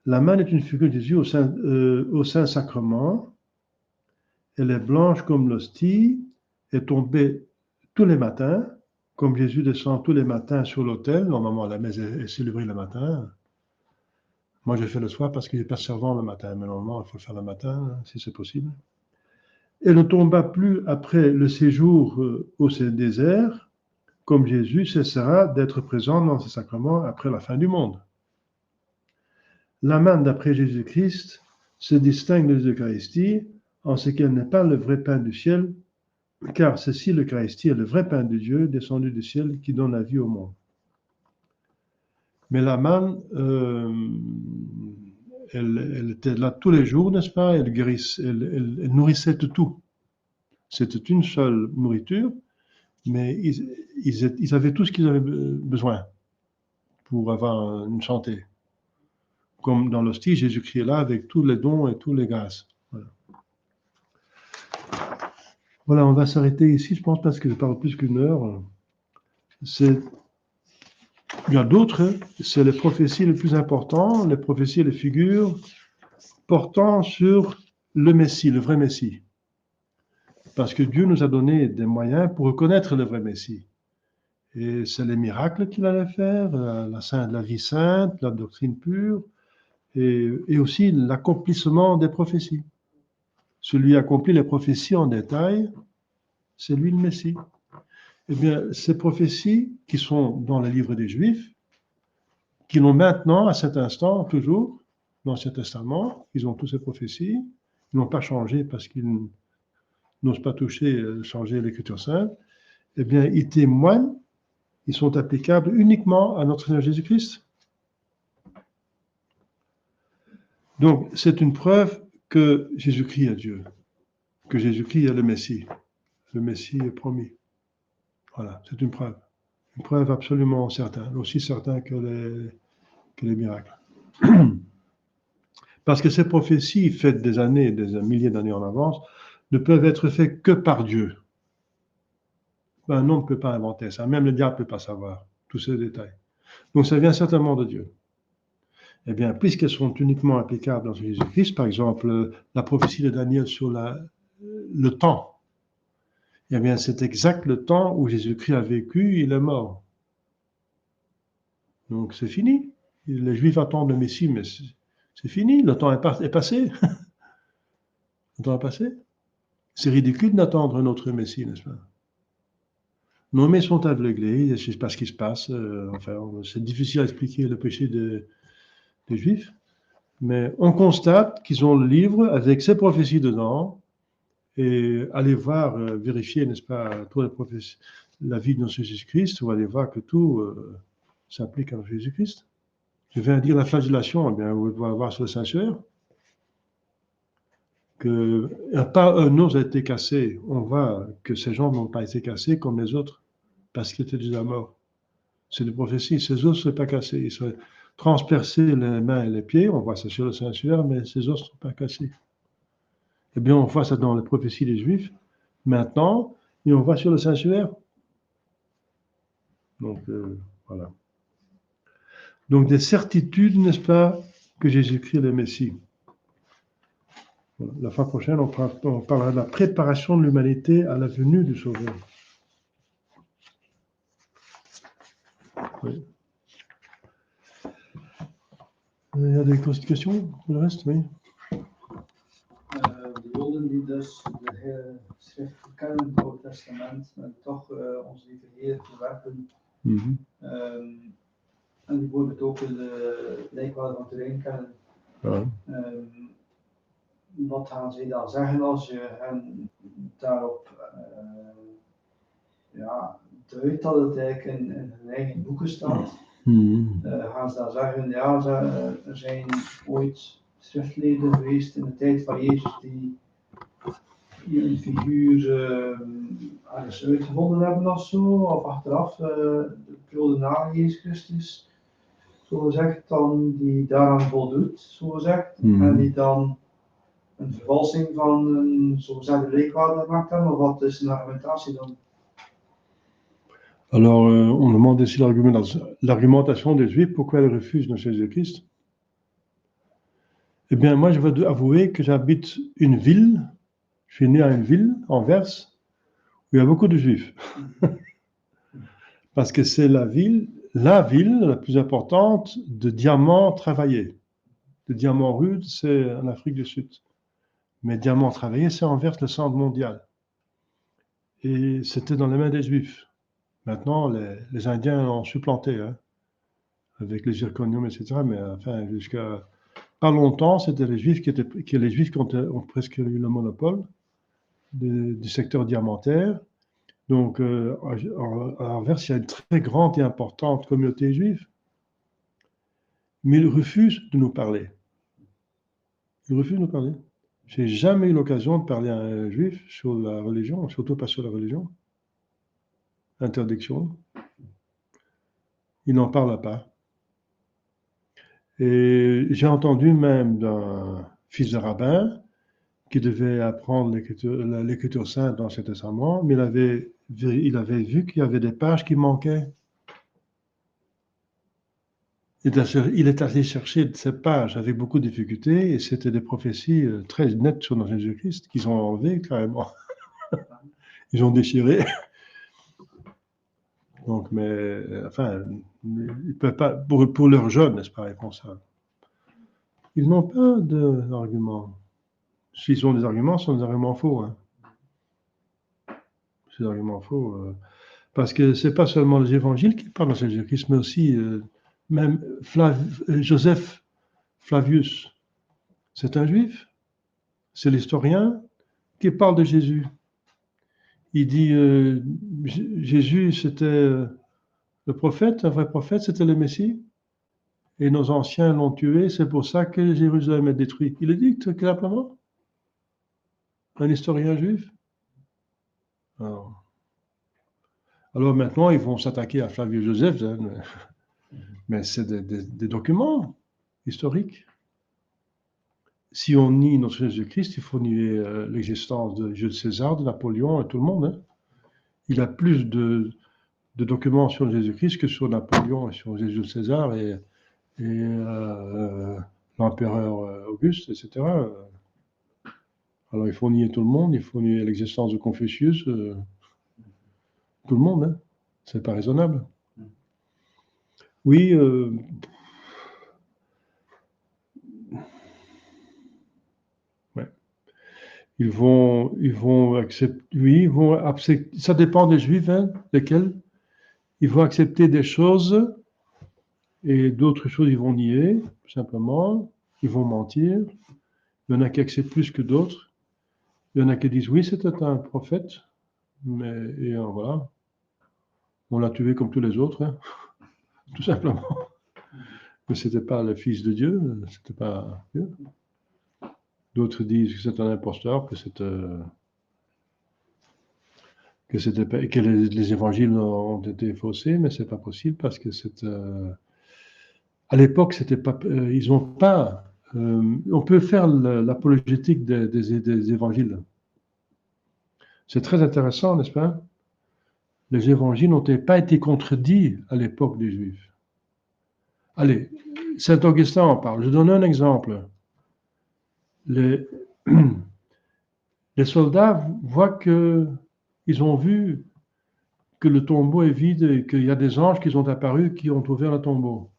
La manne est une figure de Jésus au Saint-Sacrement. Elle est blanche comme l'hostie, est tombée tous les matins, comme Jésus descend tous les matins sur l'autel. Normalement, la messe est célébrée le matin. Moi, je fais le soir parce qu'il n'est pas servant le matin, mais normalement, il faut le faire le matin, si c'est possible. Elle ne tomba plus après le séjour au désert, comme Jésus cessera d'être présent dans ce sacrement après la fin du monde. La manne d'après Jésus-Christ se distingue de l'Eucharistie en ce qu'elle n'est pas le vrai pain du ciel, car ceci, l'Eucharistie, est le vrai pain de Dieu descendu du ciel qui donne la vie au monde. Mais la manne, elle était là tous les jours, n'est-ce pas? Elle nourrissait tout. C'était une seule nourriture, mais ils avaient tout ce qu'ils avaient besoin pour avoir une santé. Comme dans l'hostie, Jésus-Christ est là avec tous les dons et tous les grâces. Voilà, on va s'arrêter ici, je pense, parce que je parle plus qu'une heure. Il y a d'autres, c'est les prophéties les plus importantes, les prophéties et les figures portant sur le Messie, le vrai Messie. Parce que Dieu nous a donné des moyens pour reconnaître le vrai Messie. Et c'est les miracles qu'il allait faire, la vie sainte, la doctrine pure, et aussi l'accomplissement des prophéties. Celui qui accomplit les prophéties en détail, c'est lui le Messie. Eh bien, ces prophéties qui sont dans le livre des Juifs, qui l'ont maintenant, à cet instant, toujours, dans l'Ancien Testament, ils ont toutes ces prophéties, ils n'ont pas changé parce qu'ils n'osent pas changer l'Écriture sainte, eh bien, ils témoignent, ils sont applicables uniquement à notre Seigneur Jésus-Christ. Donc, c'est une preuve que Jésus-Christ est Dieu, que Jésus-Christ est le Messie est promis. Voilà, c'est une preuve. Une preuve absolument certaine, aussi certaine que les miracles. Parce que ces prophéties faites des années, des milliers d'années en avance, ne peuvent être faites que par Dieu. Un homme ne peut pas inventer ça, même le diable ne peut pas savoir tous ces détails. Donc ça vient certainement de Dieu. Eh bien, puisqu'elles sont uniquement applicables dans Jésus-Christ, par exemple, la prophétie de Daniel sur le temps, eh bien, c'est exact le temps où Jésus-Christ a vécu, il est mort. Donc c'est fini. Les Juifs attendent le Messie, mais c'est fini, le temps est passé. Le temps est passé. C'est ridicule d'attendre un autre Messie, n'est-ce pas? Nos mains sont aveuglés, je ne sais pas ce qui se passe. Enfin, c'est difficile à expliquer le péché des Juifs. Mais on constate qu'ils ont le livre avec ces prophéties dedans, et allez voir, vérifier, n'est-ce pas, tous les prophéties, la vie de Jésus-Christ, vous allez voir que tout s'applique à Jésus-Christ. Je viens de dire la flagellation, eh bien, vous allez voir sur le Saint-Suaire, que pas un os a été cassé. On voit que ces gens n'ont pas été cassés comme les autres, parce qu'ils étaient déjà morts. C'est des prophéties, ces os ne sont pas cassés, ils sont transpercés les mains et les pieds, on voit ça sur le Saint-Suaire, mais ces os ne sont pas cassés. Eh bien, on voit ça dans les prophéties des Juifs, maintenant, et on voit sur le Saint-Suaire. Donc, voilà. Donc, des certitudes, n'est-ce pas, que Jésus-Christ est le Messie. Voilà. La fois prochaine, on parlera de la préparation de l'humanité à la venue du Sauveur. Oui. Il y a des questions pour le reste, oui. De Joden die dus de schrift kennen in het Oude Testament, maar toch onze lieve Heer verwerpen. En die bijvoorbeeld ook de lijkwaarde van Turijn kennen. Ja. Wat gaan zij dan zeggen als je hen daarop duidt dat het eigenlijk in hun eigen boeken staat? Gaan ze dan zeggen, ja, er zijn ooit schriftleden geweest in de tijd van Jezus die een figuur ergens uitgevonden hebben of zo, of achteraf, de periode na Jezus Christus, zo gezegd, dan die daaraan voldoet, zo gezegd, en die dan een vervalsing van een zogezegde leekwaarde gemaakt hebben, of wat is een argumentatie dan? Alors, on demande ici l'argumentation des Juifs, pourquoi ils refusent de Jésus-Christ. Eh bien, moi, je veux avouer que j'habite une ville, je suis né à une ville, Anvers, où il y a beaucoup de Juifs. Parce que c'est la ville la plus importante de diamants travaillés. De diamants rudes, c'est en Afrique du Sud. Mais diamants travaillés, c'est Anvers, le centre mondial. Et c'était dans les mains des Juifs. Maintenant, les Indiens ont supplanté, hein, avec les zirconium, etc. Mais enfin, jusqu'à pas longtemps, c'était les Juifs qui ont presque eu le monopole du secteur diamantaire. Donc, à Anvers, il y a une très grande et importante communauté juive. Mais ils refusent de nous parler. Ils refusent de nous parler. Je n'ai jamais eu l'occasion de parler à un juif sur la religion, surtout pas sur la religion. Interdiction. Ils n'en parlent pas. Et j'ai entendu même d'un fils de rabbin qui devait apprendre l'écriture sainte dans cet testament, mais il avait vu qu'il y avait des pages qui manquaient. Il est allé chercher ces pages avec beaucoup de difficultés, et c'était des prophéties très nettes sur notre Jésus-Christ qu'ils ont enlevées carrément. Ils ont déchiré. Donc, mais, enfin, ils ne peuvent pas, pour leurs jeunes, n'est-ce pas, responsable. Ils n'ont pas d'arguments. S'ils ont des arguments, ce sont des arguments faux. Hein. C'est des arguments faux. Parce que ce n'est pas seulement les évangiles qui parlent de Jésus-Christ, mais aussi même Joseph Flavius. C'est un juif. C'est l'historien qui parle de Jésus. Il dit Jésus, c'était le prophète, un vrai prophète, c'était le Messie. Et nos anciens l'ont tué, c'est pour ça que Jérusalem est détruit. Il le dit tout clairement. Un historien juif. Alors maintenant, ils vont s'attaquer à Flavio Joseph, hein, mais c'est des documents historiques. Si on nie notre Jésus-Christ, il faut nier l'existence de Jules César, de Napoléon et tout le monde. Hein. Il a plus de documents sur Jésus-Christ que sur Napoléon et sur Jules César et l'empereur Auguste, etc. Alors il faut nier tout le monde, il faut nier l'existence de Confucius, tout le monde. Hein. C'est pas raisonnable. Oui, ouais. Ils vont accepter, oui, ils vont accepter, ça dépend des Juifs, hein, lesquels. Ils vont accepter des choses et d'autres choses ils vont nier, tout simplement. Ils vont mentir. Il y en a qui acceptent plus que d'autres. Il y en a qui disent oui, c'était un prophète, mais et voilà, on l'a tué comme tous les autres, hein, tout simplement. Mais c'était pas le Fils de Dieu, c'était pas Dieu. D'autres disent que c'est un imposteur, que les évangiles ont été faussés, mais c'est pas possible parce que à l'époque, c'était pas, ils ont pas. On peut faire l'apologétique des évangiles. C'est très intéressant, n'est-ce pas? Les évangiles n'ont pas été contredits à l'époque des Juifs. Allez, Saint Augustin en parle. Je donne un exemple. Les soldats voient ils ont vu que le tombeau est vide et qu'il y a des anges qui sont apparus qui ont ouvert le tombeau.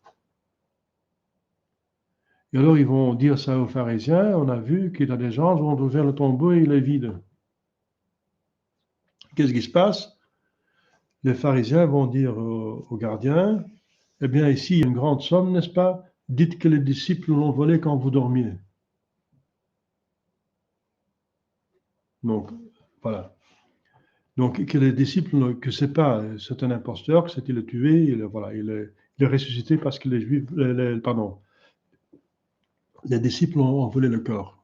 Et alors ils vont dire ça aux pharisiens, on a vu qu'il y a des anges qui ont ouvert le tombeau et il est vide. Qu'est-ce qui se passe? Les pharisiens vont dire aux gardiens, eh bien ici il y a une grande somme, n'est-ce pas? Dites que les disciples l'ont volé quand vous dormiez. Donc, voilà. Donc, que les disciples, que c'est un imposteur, que c'est il est tué, il est ressuscité parce que les Juifs, les disciples ont volé le corps.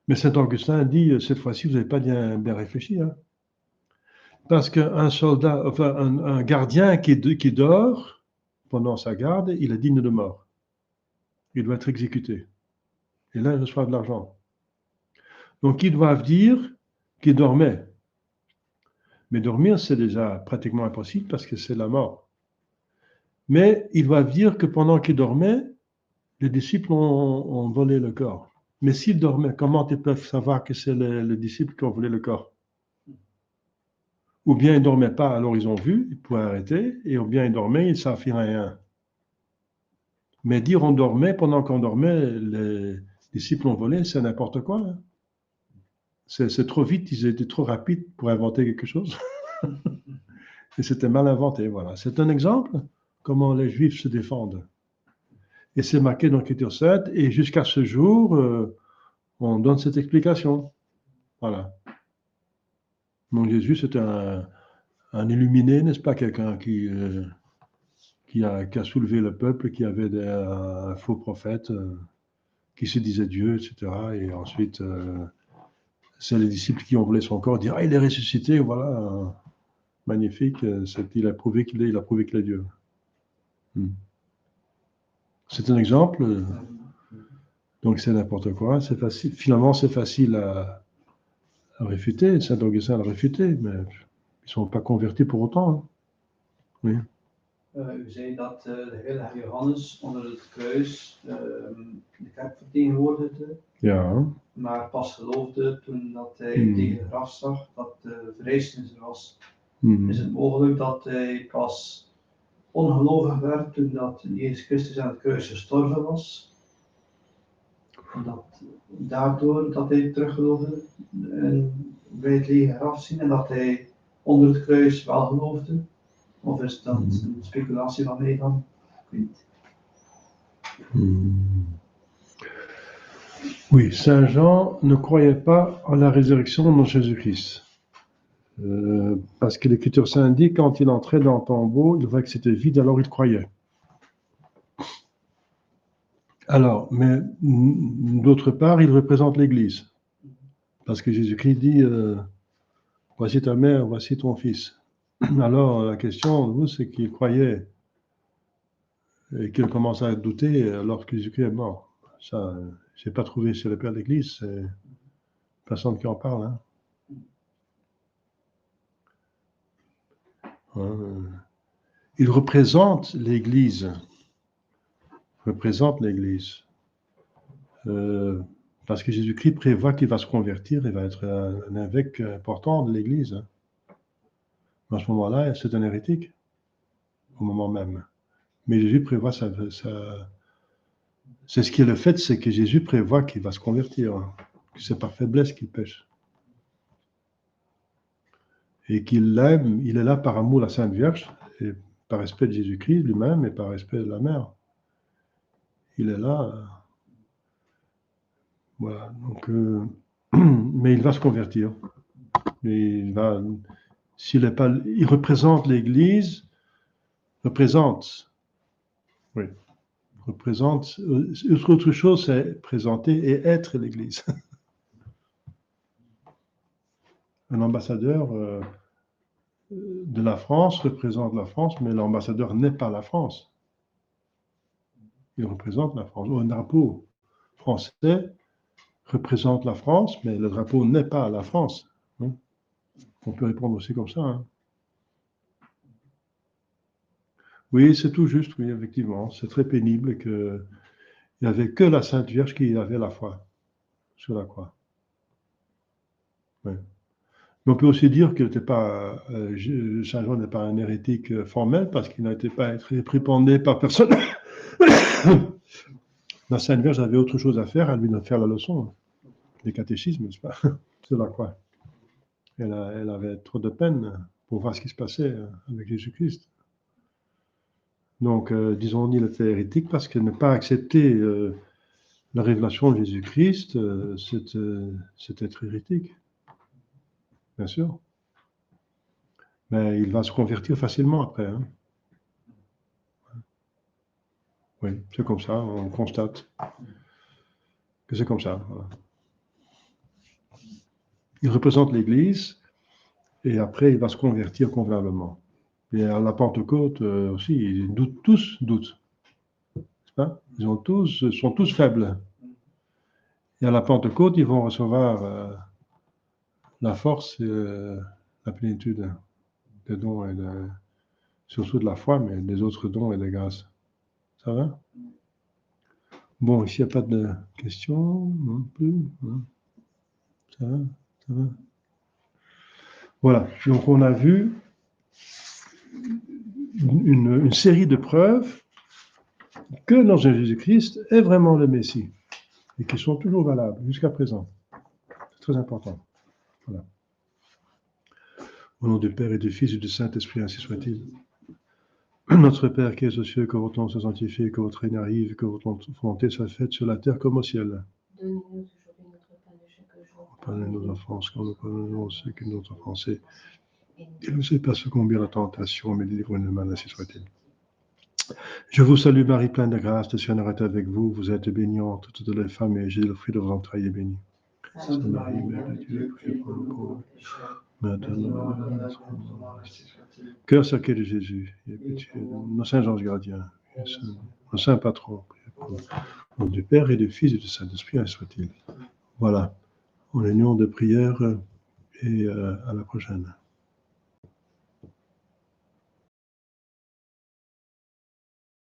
Mais Saint Augustin dit, cette fois-ci, vous n'avez pas bien réfléchi. Hein. Parce qu'un soldat, enfin, un gardien qui dort pendant sa garde, il est digne de mort. Il doit être exécuté. Et là, il reçoit de l'argent. Donc, ils doivent dire qu'il dormait. Mais dormir, c'est déjà pratiquement impossible parce que c'est la mort. Mais ils doivent dire que pendant qu'il dormait, les disciples ont volé le corps. Mais s'ils dormaient, comment ils peuvent savoir que c'est les disciples qui ont volé le corps? Ou bien ils ne dormaient pas, alors ils ont vu, ils pouvaient arrêter, et ou bien ils dormaient, ils ne savent rien. Mais dire on dormait, pendant qu'on dormait, les disciples ont volé, c'est n'importe quoi. Hein. C'est trop vite, ils étaient trop rapides pour inventer quelque chose. Et c'était mal inventé, voilà. C'est un exemple comment les Juifs se défendent. Et c'est marqué dans l'Écriture sainte, et jusqu'à ce jour, on donne cette explication. Voilà. Donc Jésus, c'est un illuminé, n'est-ce pas? Quelqu'un qui a soulevé le peuple, qui avait un faux prophète, qui se disait Dieu, etc. Et ensuite, c'est les disciples qui ont volé son corps, dire ah, il est ressuscité, voilà, magnifique, il a prouvé qu'il est Dieu. C'est un exemple, donc c'est n'importe quoi, c'est facile. Finalement, c'est facile à réfuter, Saint Augustin l'a réfuté, mais ils ne sont pas convertis pour autant. Hein. Oui. U zei dat de heilige Johannes onder het kruis de kerk vertegenwoordigde, Ja. maar pas geloofde toen dat hij tegen het graf zag dat de verrijzenis er was. Is het mogelijk dat hij pas ongelovig werd toen dat Jezus Christus aan het kruis gestorven was? En dat daardoor dat hij teruggeloofde bij het lege graf zien en dat hij onder het kruis wel geloofde? Of is dat een speculatie van mij dan? Ik weet niet. Oui, Saint Jean ne croyait pas en la résurrection de Jésus-Christ. Parce que l'Écriture sainte dit quand il entrait dans le tombeau, il voyait que c'était vide, alors il croyait. Alors, mais d'autre part, il représente l'Église. Parce que Jésus-Christ dit voici ta mère, voici ton fils. Alors, la question, vous, c'est qu'il croyait et qu'il commence à douter lorsque Jésus-Christ est mort. Ça, je n'ai pas trouvé chez le Père de l'Église, c'est personne qui en parle. Hein. Il représente l'Église. Parce que Jésus-Christ prévoit qu'il va se convertir, il va être un évêque important de l'Église. Hein. À ce moment-là, c'est un hérétique, au moment même. Mais Jésus prévoit ça. C'est ce qui est le fait, c'est que Jésus prévoit qu'il va se convertir, hein, que c'est par faiblesse qu'il pêche. Et qu'il l'aime, il est là par amour à la Sainte Vierge, et par respect de Jésus-Christ lui-même, et par respect de la mère. Il est là. Voilà. Donc, mais il va se convertir. Il représente l'Église, représente. Autre chose, c'est présenter et être l'Église. Un ambassadeur de la France représente la France, mais l'ambassadeur n'est pas la France. Il représente la France. Un drapeau français représente la France, mais le drapeau n'est pas la France. Hein. On peut répondre aussi comme ça. Hein. Oui, c'est tout juste, oui, effectivement. C'est très pénible qu'il n'y avait que la Sainte Vierge qui avait la foi sur la croix. Oui. Mais on peut aussi dire que Saint Jean n'est pas un hérétique formel parce qu'il n'a été pas réprimandé par personne. La Sainte Vierge avait autre chose à faire, à lui de faire la leçon des catéchismes, n'est-ce pas? C'est la croix. Elle avait trop de peine pour voir ce qui se passait avec Jésus-Christ. Donc, disons, il était hérétique parce qu'il n'a pas accepté la révélation de Jésus-Christ, c'est être hérétique. Bien sûr. Mais il va se convertir facilement après. Hein. Oui, c'est comme ça, on constate que c'est comme ça. Voilà. Il représente l'Église et après il va se convertir convenablement. Et à la Pentecôte aussi, ils tous doutent. Pas? Ils sont tous faibles. Et à la Pentecôte, ils vont recevoir la force et la plénitude des dons, surtout de la foi, mais des autres dons et des grâces. Ça va? Bon, ici, il n'y a pas de questions non plus. Hein. Ça va. Voilà, donc on a vu une série de preuves que notre Jésus-Christ est vraiment le Messie et qui sont toujours valables jusqu'à présent. C'est très important. Voilà. Au nom du Père et du Fils et du Saint-Esprit, ainsi soit-il. Notre Père qui es aux cieux, que votre nom soit sanctifié, que votre règne arrive, que votre volonté soit faite sur la terre comme au ciel. Donne-nous aujourd'hui notre pain de chaque jour. Pardonnez nos offenses, quand nous pardonnons ceux qui nous ont offensés. Et ne nous faites pas succombir à la tentation, mais délivrez-nous du mal, ainsi soit-il. Je vous salue Marie, pleine de grâce, le Seigneur est avec vous. Vous êtes bénie entre toutes les femmes, et Jésus, le fruit de vos entrailles, est béni. Sainte Marie, Mère de Dieu, priez pour nous pauvres. Maintenant, cœur sacré de Jésus, et pitié de nos saints anges gardiens, nos saints patrons, priez pour nous. Au nom du Père et du Fils et du Saint-Esprit, ainsi soit-il. Voilà, en union de prière et à la prochaine.